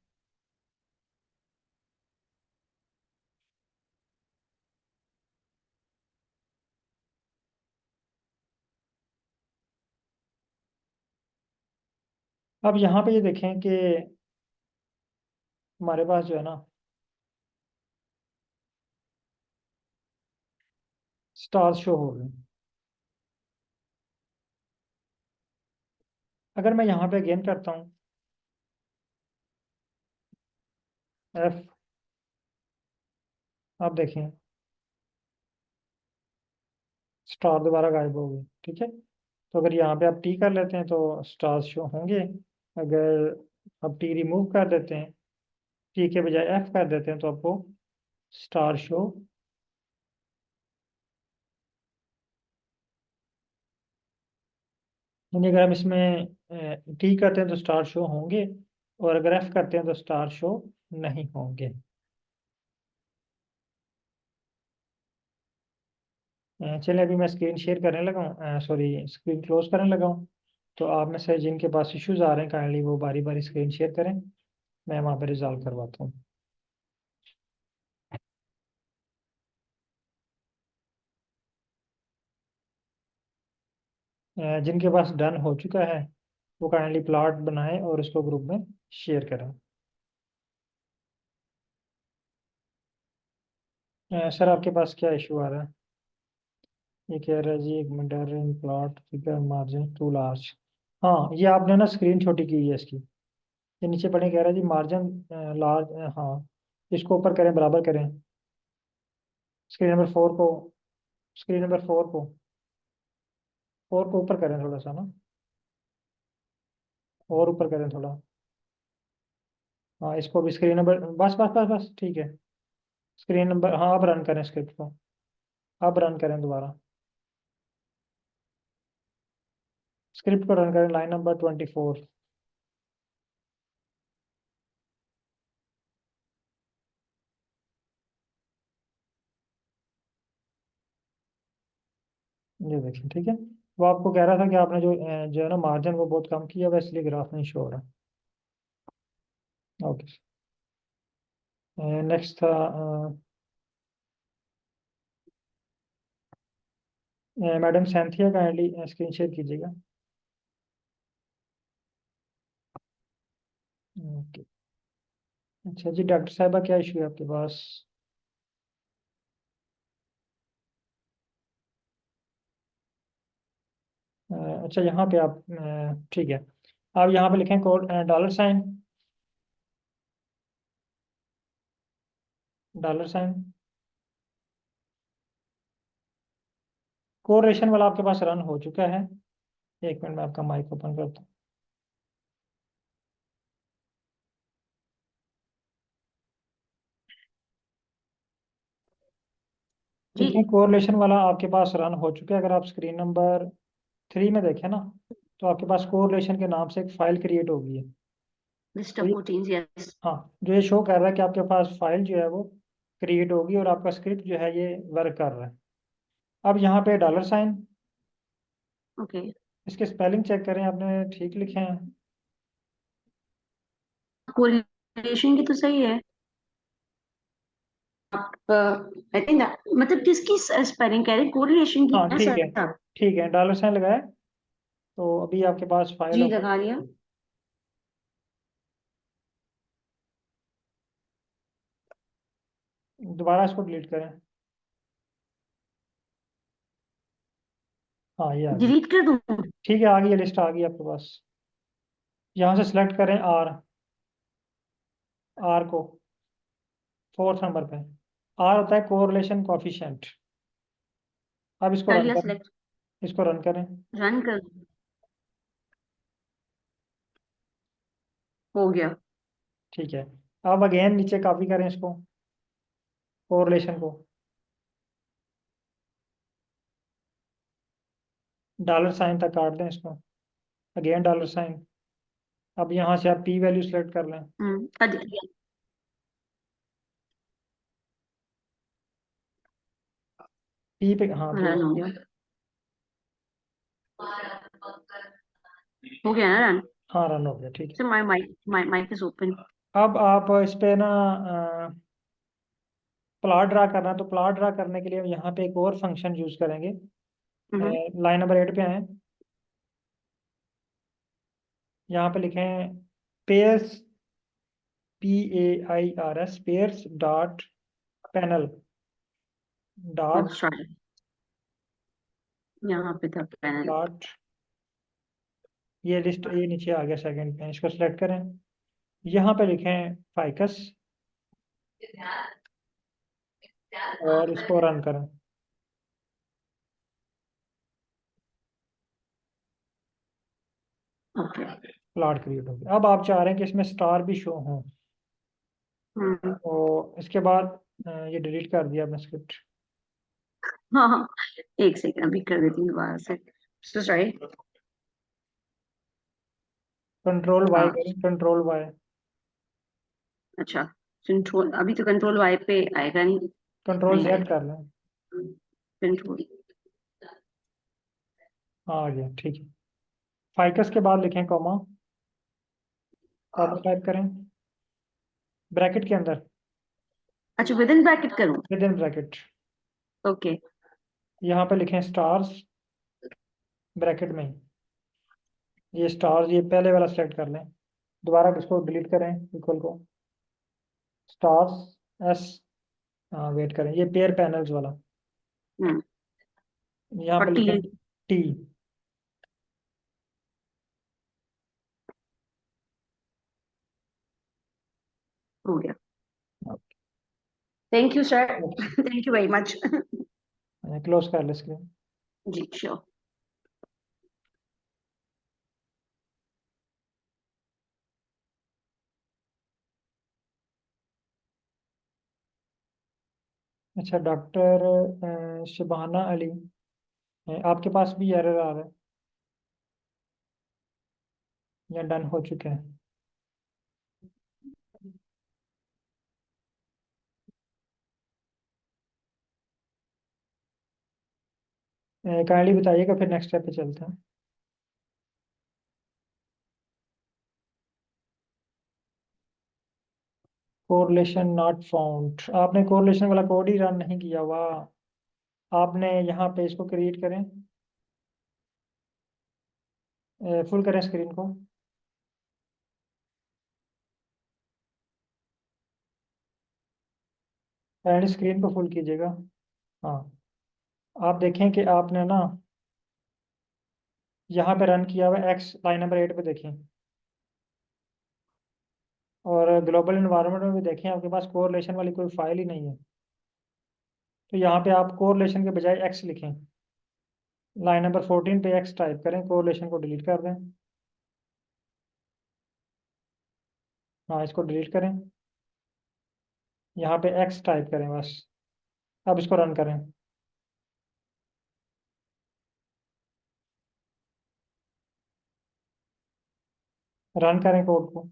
अब यहाँ पे ये देखें कि हमारे पास जो है ना स्टार्स शो हो गए। अगर मैं यहाँ पे अगेन करता हूँ एफ, आप देखें स्टार दोबारा गायब हो गए, ठीक है। तो अगर यहाँ पे आप टी कर लेते हैं तो स्टार्स शो होंगे, अगर अब टी रिमूव कर देते हैं, टी के बजाय एफ कर देते हैं, तो आपको स्टार शो। यानी अगर हम इसमें टी करते हैं तो स्टार शो होंगे, और अगर एफ करते हैं तो स्टार शो नहीं होंगे। चलिए अभी मैं स्क्रीन शेयर करने लगा हूँ, सॉरी स्क्रीन क्लोज करने लगा हूँ। तो आप में से जिनके पास इश्यूज आ रहे हैं काइंडली वो बारी बारी स्क्रीन शेयर करें, मैं वहाँ पे रिजॉल्व करवाता हूँ। जिनके पास डन हो चुका है वो काइंडली प्लॉट बनाएं और उसको ग्रुप में शेयर करें। सर आपके पास क्या इशू आ रहा है? ये कह रहा है जी, एक minute, in plot figure margin too large. हाँ, ये आपने ना स्क्रीन छोटी की है इसकी। ये नीचे पढ़े कह रहा है जी मार्जिन लार्ज, हाँ, इसको ऊपर करें, बराबर करें। स्क्रीन नंबर 4 को, स्क्रीन नंबर 4 को, 4 को ऊपर करें थोड़ा सा ना, और ऊपर करें थोड़ा। हाँ, इसको भी स्क्रीन नंबर, बस बस बस बस ठीक है। स्क्रीन नंबर, हाँ अब रन करें स्क्रिप्ट को, अब रन करें दोबारा। स्क्रिप्ट को रन करें, लाइन नंबर 24। ये देखिए ठीक है। वो आपको कह रहा था कि आपने जो है ना मार्जिन वो बहुत कम किया हुआ है, इसलिए ग्राफ नहीं शो हो रहा। ओके, नेक्स्ट था madam Sainthia, kindly screen share कीजिएगा। ओके, अच्छा जी, डॉक्टर साहबा क्या इशू है आपके पास? अच्छा यहाँ पे आप ठीक है, आप यहाँ पे लिखें code dollar sign, dollar sign. Correlation वाला आपके पास रन हो चुका है। एक मिनट में आपका माइक ओपन करता हूँ। जी। देखिए कोरिलेशन वाला आपके पास रन हो चुका है। अगर आप स्क्रीन नंबर 3 में देखें ना, तो आपके पास कोरिलेशन के नाम से एक फाइल क्रिएट होगी है। लिस्ट तो ऑफ ये, प्रोटीन्स, यस। हाँ, जो ये शो कर रहा है कि आपके पास फाइल जो है वो क्रिएट होगी और आपका स्क्रिप्ट जो है ये वर्क कर रहा है। अब यहाँ पे डॉलर साइन, ओके। इसके स्पेलिंग चेक करें, आपने ठीक लिखे हैं? कोरिलेशन की तो सही है। आई थिंक मतलब किसकी स्पेलिंग कह रहे हैं, कोरिलेशन की हाँ है ठीक है, सर? ठीक है, डॉलर साइन लगाए। तो अभी आपके पास फाइल जी लगा लिया। दोबारा इसको डिलीट करें। हाँ ये आ गई। डिलीट कर दूं? ठीक है, आ गई, लिस्ट आ गई आपके पास। यहाँ से सिलेक्ट करें आर, आर को 4th नंबर पे। आर होता है कोरिलेशन कोफिशिएंट। अब इसको कर रन लिया करें, सिलेक्ट। इसको रन करें। रन कर। हो गया। ठीक है, अब अगेन नीचे कॉपी करें इसको, कोरिलेशन को, डॉलर साइन तक काट दें इसको, अगेन डॉलर साइन। अब यहाँ से आप पी वैल्यू सेलेक्ट कर लें। कर दिया। पी पे, हाँ ठीक रन है। हो गया। हो गया ना रन? हाँ रन हो गया, ठीक है। Sir my mic, my mic is open. अब आप इस पे ना प्लॉट ड्रा करना है, तो प्लॉट ड्रा करने के लिए हम यहाँ पे एक और फंक्शन यूज करेंगे। लाइन नंबर 8 पे आए, यहाँ पे लिखें pairs, PAIRS, pairs dot panel dot, यहाँ पे था पैनल। डॉट, ये लिस्ट ये नीचे आ गया सेकंड पे, इसको सेलेक्ट करें। यहाँ पे लिखें फाइकस और इसको रन करें। ओके। प्लॉट क्रिएट हो गया। अब आप चाह रहे हैं कि इसमें स्टार भी शो हो, हम्म। तो इसके बाद ये डिलीट कर दिया आपने स्क्रिप्ट। हाँ हाँ, एक सेकंड अभी कर देती हूँ दोबारा से। So sorry. कंट्रोल वाई हाँ। करें, कंट्रोल वाई। अच्छा, कंट्रोल, अभी तो कंट्रोल वाई पे आएगा नहीं। कंट्रोल नहीं जेड आएगा। कर लें। कंट्रोल। हाँ, आ गया, ठीक है। फाइकस के बाद लिखें कॉमा, कॉमा टाइप करें ब्रैकेट के अंदर, अच्छा, विद इन ब्रैकेट करूँ? With in bracket. ओके। यहाँ पे लिखें स्टार्स, ब्रैकेट में ही ये स्टार्स, ये पहले वाला सेलेक्ट कर लें। दोबारा इसको डिलीट करें, इक्वल को स्टार्स एस। हाँ, वेट करें, ये पेयर पैनल्स वाला, हम्म। यहाँ पे और टी? लिखें टी। हो गया। Thank you sir. Okay, thank you very much. Close कर ले स्क्रीन। जी श्योर। अच्छा, डॉक्टर शबाना अली, आपके पास भी एरर आ रहा है या डन हो चुके हैं? काइंडली बताइएगा, फिर नेक्स्ट स्टेप पे चलते हैं। कोरिलेशन नॉट फाउंड, आपने कोरिलेशन वाला कोड ही रन नहीं किया, वाह। आपने यहाँ पे इसको क्रिएट करें, फुल करें स्क्रीन को। एंड स्क्रीन को फुल कीजिएगा। हाँ, आप देखें कि आपने ना यहाँ पे रन किया हुआ एक्स, लाइन नंबर 8 पे देखें, और ग्लोबल इन्वायरमेंट में भी देखें, आपके पास कोरिलेशन वाली कोई फाइल ही नहीं है। तो यहाँ पे आप कोरिलेशन के बजाय एक्स लिखें, लाइन नंबर 14 पे एक्स टाइप करें, कोरिलेशन को डिलीट कर दें। हाँ, इसको डिलीट करें, यहाँ पे एक्स टाइप करें बस। अब इसको रन करें, रन करें कोड को।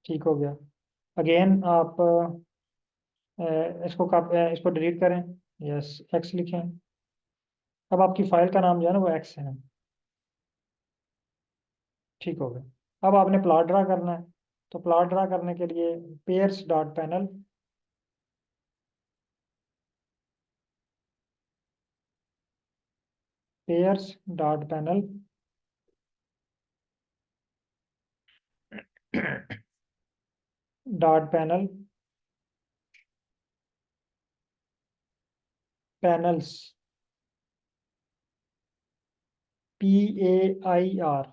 ठीक हो गया। अगेन आप इसको डिलीट करें, यस एक्स लिखें। अब आपकी फाइल का नाम जो है ना वो एक्स है। ठीक हो गया। अब आपने प्लॉट ड्रा करना है, तो प्लॉट ड्रा करने के लिए pairs dot panel, pairs dot panel, dot panel, panels, PAIR,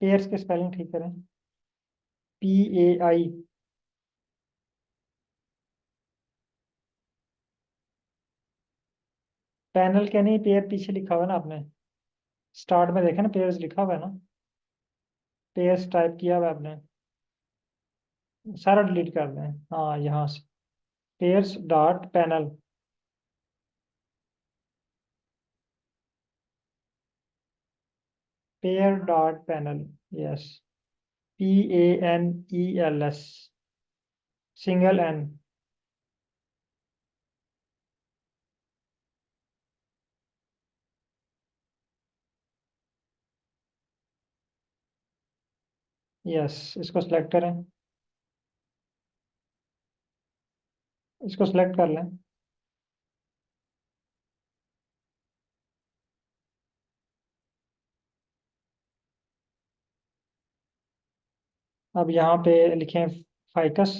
pairs के स्पेलिंग ठीक करें, PAI। पैनल के नहीं, पेयर पीछे लिखा हुआ है ना आपने, स्टार्ट में देखा ना पेयर्स लिखा हुआ है ना, पेयर्स टाइप किया हुआ है आपने, सारा डिलीट कर दें। हाँ, यहाँ से pairs dot panel, pair dot panel, yes, PANELS, single N. Yes, इसको सिलेक्ट करें, इसको सिलेक्ट कर लें। अब यहाँ पे लिखें फाइकस,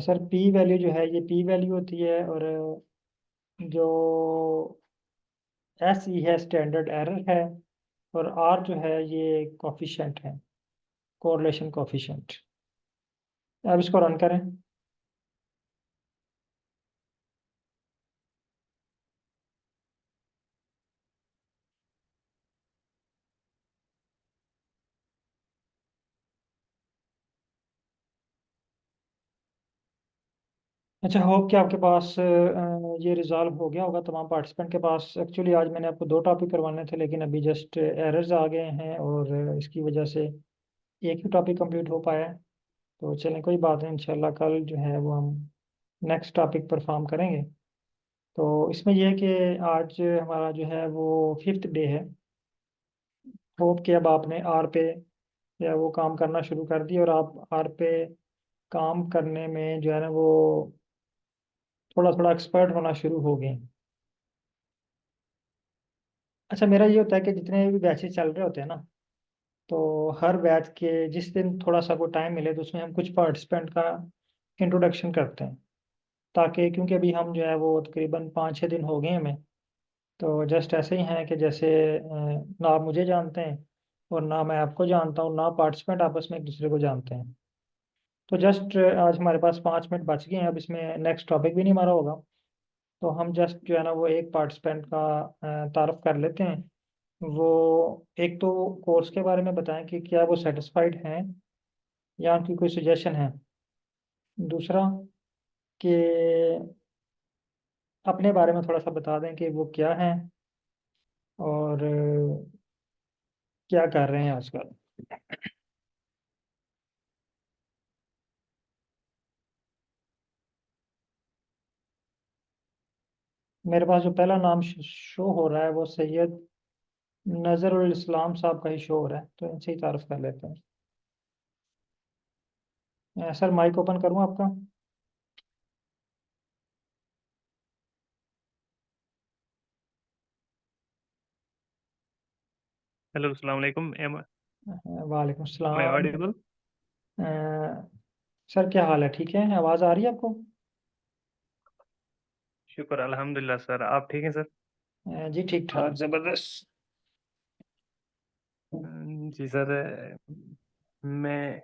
सर पी वैल्यू जो है ये पी वैल्यू होती है, और जो एस ई है स्टैंडर्ड एरर है, और आर जो है ये कोफिशिएंट है। Correlation coefficient. अब इसको रन करें। अच्छा, होप कि आपके पास ये रिजॉल्व हो गया होगा तमाम पार्टिसिपेंट के पास। एक्चुअली आज मैंने आपको 2 टॉपिक करवाने थे, लेकिन अभी जस्ट एरर्स आ गए हैं और इसकी वजह से एक ही टॉपिक कंप्लीट हो पाया है। तो चलें, कोई बात नहीं, इंशाल्लाह कल जो है वो हम नेक्स्ट टॉपिक परफॉर्म करेंगे। तो इसमें यह है कि आज हमारा जो है वो 5th डे है। होप कि अब आपने आर पे या वो काम करना शुरू कर दिया और आप आर पे काम करने में जो है ना वो थोड़ा थोड़ा एक्सपर्ट होना शुरू हो गए। अच्छा, मेरा ये होता है कि जितने भी बैचेस चल रहे होते हैं ना, तो हर बैच के जिस दिन थोड़ा सा को टाइम मिले तो उसमें हम कुछ पार्टिसिपेंट का इंट्रोडक्शन करते हैं, ताकि क्योंकि अभी हम जो है वो तकरीबन 5-6 दिन हो गए हैं हमें। तो जस्ट ऐसे ही हैं कि जैसे ना आप मुझे जानते हैं और ना मैं आपको जानता हूँ, ना पार्टिसिपेंट आपस में एक दूसरे को जानते हैं। तो जस्ट आज हमारे पास 5 मिनट बच गए हैं, अब इसमें नेक्स्ट टॉपिक भी नहीं हमारा होगा। तो हम जस्ट जो है ना वो एक पार्टिसिपेंट का तारफ कर लेते हैं। वो एक तो कोर्स के बारे में बताएं कि क्या वो सेटिस्फाइड हैं या उनकी कोई सजेशन है। दूसरा कि अपने बारे में थोड़ा सा बता दें कि वो क्या है और क्या कर रहे हैं आजकल। मेरे पास जो पहला नाम शो हो रहा है वो सैयद नजरुल इस्लाम साहब का ही शो हो रहा है, तो इनसे ही तारुफ कर लेते हैं। सर, माइक ओपन करूँ आपका? हेलो, अस्सलाम वालेकुम। एम वालेकुम आई सलाम। ऑडिबल? सर, क्या हाल है? ठीक है, आवाज़ आ रही है आपको? शुक्र अल्हम्दुलिल्लाह सर, आप ठीक हैं सर? जी ठीक ठाक, ज़बरदस्त। जी सर, मैं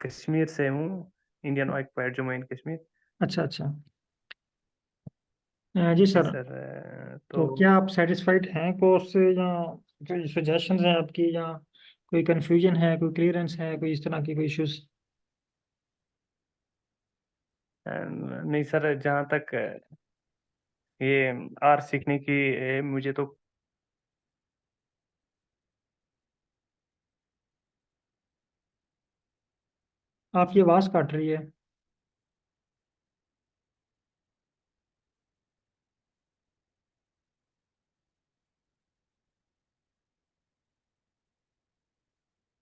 कश्मीर से हूँ, Indian occupied Jammu and Kashmir. अच्छा अच्छा। जी जी सर। सर, तो तो क्या आप सेटिस्फाइड हैं कोर्स से, या कोई सजेशंस हैं आपकी, या कोई कंफ्यूजन है, कोई क्लियरेंस है, कोई इस तरह की कोई इश्यूज? नहीं सर, जहाँ तक ये आर सीखने की मुझे तो आपकी आवाज़ काट रही है।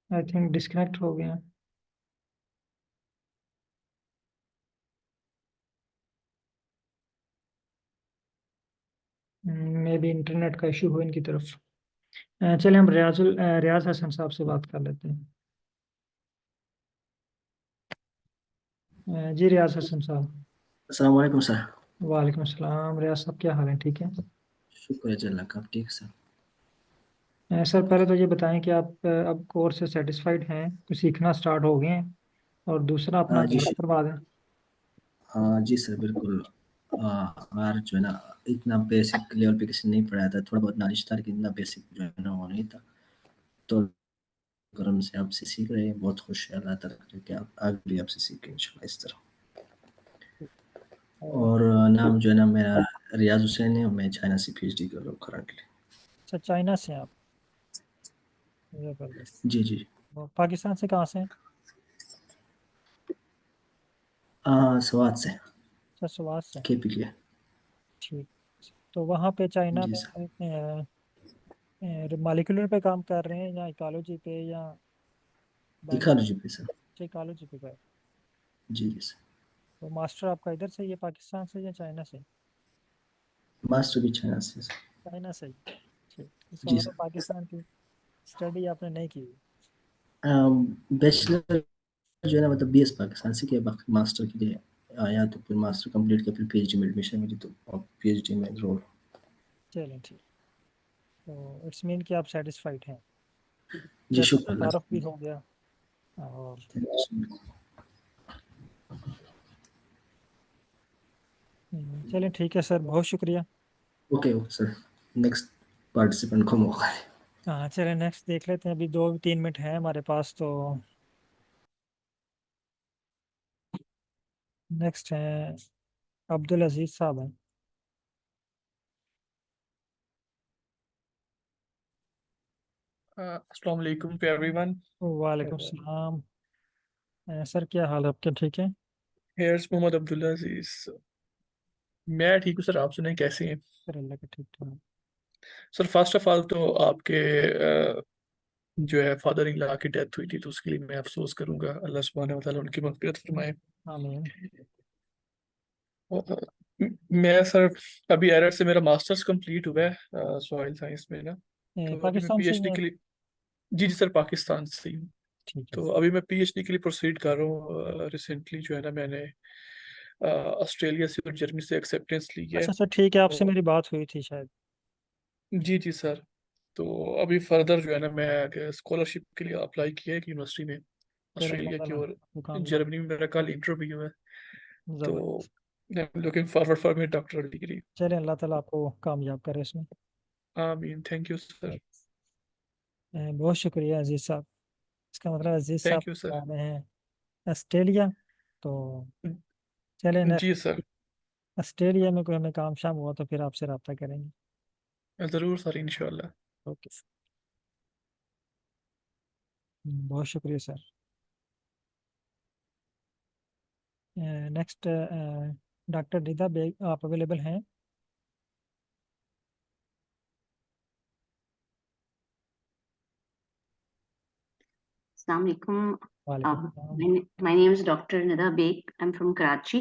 आई थिंक डिस्कनेक्ट हो गया। मे बी इंटरनेट का इशू हो इनकी तरफ। चलिए, हम रियाज हसन साहब से बात कर लेते हैं। जी रियाज हसन साहब। अस्सलाम वालेकुम सर। वालेकुम सलाम। रियाज साहब, क्या हाल है? ठीक है। शुक्र है अल्लाह का, आप ठीक है सर? सर, पहले तो ये बताएं कि आप अब कोर्स से सेटिस्फाइड हैं, कुछ सीखना स्टार्ट हो गए हैं, और दूसरा अपना हाँ जी तारुफ करवा दें। हाँ जी सर, बिल्कुल। हमारा जो है ना इतना बेसिक लेवल पे किसी ने नहीं पढ़ाया था, थोड़ा बहुत नॉलेज था लेकिन इतना बेसिक जो है ना वो नहीं था। तो करम से आपसे सीख रहे हैं, बहुत खुश है। अल्लाह ताला करे कि आप आगे भी आपसे सीखें इंशाल्लाह इस तरह। और और नाम जो है ना मेरा रियाज हुसैन है और मैं चाइना से पीएचडी कर रहा हूँ करंटली। अच्छा, चाइना से हैं आप? जबरदस्त। जी जी। वो पाकिस्तान से कहाँ से हैं? स्वाद से। अच्छा, सुवास से। केपी के। ठीक। तो वहाँ पे चाइना जी सर। में मालिकुलर पे काम कर रहे हैं, या इकोलॉजी पे, या इकोलॉजी पे सर। बायोलॉजी? इकोलॉजी पे कर। जी जी सर। तो मास्टर आपका इधर से ही है, पाकिस्तान से या चाइना से? मास्टर भी चाइना से सर। चाइना से ही। ठीक, इसका जी मतलब सर। पाकिस्तान की स्टडी आपने नहीं की हुई। बैचलर जो है ना मतलब बीएस पाकिस्तान से किया, बाकी मास्टर के लिए आया तो फिर मास्टर कंप्लीट किया, फिर पीएचडी में एडमिशन मिली तो अब पीएचडी में एनरोल। चलें ठीक। तो इट्स मीन कि आप सेटिस्फाइड हैं। जी जैसे शुक्र अल्लाह तारुफ भी का। हो गया। और चलिए ठीक है सर, बहुत शुक्रिया। Okay okay sir, next participant को मौका है। हाँ चलिए नेक्स्ट देख लेते हैं, अभी 2-3 मिनट है हमारे पास। तो नेक्स्ट है अब्दुल अजीज साहब हैं। अस्सलाम वालेकुम टू एवरीवन। वालेकुम सलाम। सर क्या हाल है आपके, ठीक है? हेयर्स मोहम्मद अब्दुल्ला अजीज। मैं ठीक हूँ सर, आप सुनाएं कैसे हैं? सर अल्लाह का ठीक ठाक। सर फर्स्ट ऑफ ऑल तो आपके जो है फादर इन लॉ की डेथ हुई थी, तो उसके लिए मैं अफसोस करूंगा। अल्लाह सुब्हानहू व तआला उनकी मग़फ़िरत फरमाए। आमीन। और, मैं सर अभी एरर से मेरा मास्टर्स कंप्लीट हुआ है सॉइल साइंस में ना। तो अभी मैं पाकिस्तान से ही पीएचडी हैं? के लिए, जी जी सर, पाकिस्तान से ही हूँ। ठीक है तो सर। अभी मैं पीएचडी के लिए प्रोसीड कर रहा हूँ। रिसेंटली जो है ना, मैंने ऑस्ट्रेलिया से और जर्मनी से एक्सेप्टेंस ली है। अच्छा सर ठीक है, आपसे तो मेरी बात हुई थी शायद। जी जी सर, तो अभी फर्दर जो है ना, मैं स्कॉलरशिप के लिए अप्लाई किया है एक यूनिवर्सिटी में फिर अल्लाह ऑस्ट्रेलिया की, ताला और आपको कामयाब। जर्मनी में मेरा कल इंटरव्यू है। तो जबरदस्त। I am looking forward for my doctoral degree. चलिए अल्लाह ताला आपको कामयाब करे इसमें। आमीन, थैंक यू सर। बहुत शुक्रिया अजीज साहब। इसका मतलब अजीज साहब थैंक यू आ सर। रहे हैं ऑस्ट्रेलिया। तो चलिए जी नेक्स्ट, सर, ऑस्ट्रेलिया में कोई हमें काम शाम हुआ तो फिर आपसे रब्ता करेंगे। ज़रूर सर, इंशाल्लाह। Okay sir. बहुत शुक्रिया सर। नेक्स्ट डॉक्टर रिदा बेग, आप अवेलेबल हैं? Assalamu alaikum. वालेकुम सलाम। My name is Dr. Nida Beg. I'm from Karachi,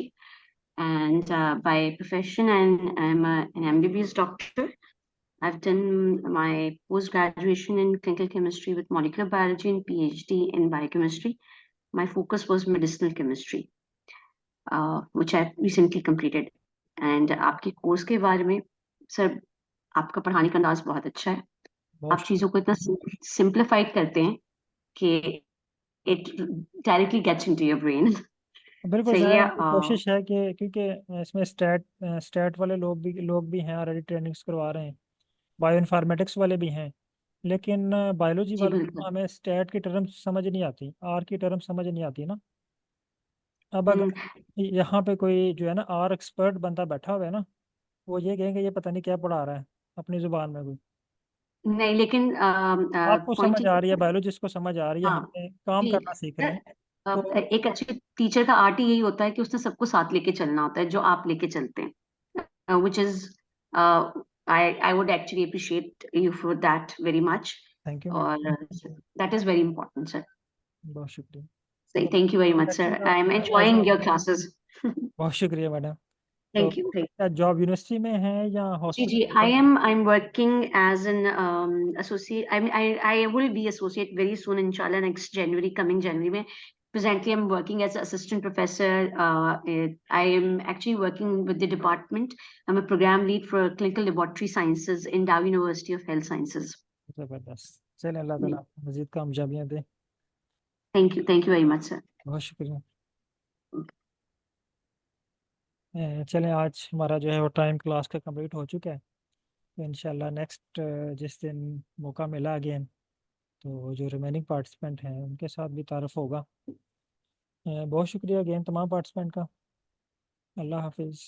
and by profession, I'm an MBBS doctor. I've done my post graduation in clinical chemistry with molecular biology and PhD in biochemistry. My focus was medicinal chemistry, which I recently completed. And आपके कोर्स के बारे में सर, आपका पढ़ाने का अंदाज बहुत अच्छा है। बहुत आप चीजों को इतना सिंप्लीफाइड करते हैं कि it directly gets into your brain. बिल्कुल सही सर, है। हमारी कोशिश है कि क्योंकि इसमें स्टैट वाले लोग भी हैं, ऑलरेडी ट्रेनिंग्स करवा रहे हैं। बायो इन्फॉर्मेटिक्स वाले भी हैं। लेकिन बायोलॉजी जी वालों को बिल्कुल। हमें स्टैट की टर्म समझ नहीं आती, आर की टर्म समझ नहीं आती ना। अब हम्म, अगर यहाँ पे कोई जो है ना आर एक्सपर्ट बंदा बैठा हुआ है ना, वो ये कहेंगे ये पता नहीं क्या पढ़ा रहा है अपनी जुबान में कोई। नहीं लेकिन आपको पॉइंट, समझ आ रही है, बायोलॉजिस्ट को समझ आ रही है, हाँ हमने काम जी करना सीख रहे सर, हैं। तो एक अच्छे टीचर का आर्ट ही यही होता है कि उसने सबको साथ लेके चलना होता है, जो आप लेके चलते हैं, which is I would actually appreciate you for that very much. Thank you और madam. That is very important sir. बहुत शुक्रिया। सही, तो thank you very much action sir, का I am as enjoying your classes. बहुत शुक्रिया मैडम। तो थैंक यू। क्या जॉब यूनिवर्सिटी में है या Gigi, हॉस्पिटल में? I'm working as an associate. I will be associate very soon, inshallah, next January, coming January. Mein. Presently, I'm working as an assistant professor. I am actually working with the department. I'm a program lead for clinical laboratory sciences in Dow University of Health Sciences. जबरदस्त। चलिए अल्लाह ताला आपको मजीद कामयाबियाँ दे। Thank you very much, sir. बहुत शुक्रिया। चलें आज हमारा जो है वो टाइम क्लास का कंप्लीट हो चुका है। तो इंशाल्लाह नेक्स्ट जिस दिन मौका मिला अगेन, तो जो रिमेनिंग पार्टिसिपेंट हैं उनके साथ भी तारुफ होगा। बहुत शुक्रिया अगेन तमाम पार्टिसिपेंट का। अल्लाह हाफिज़।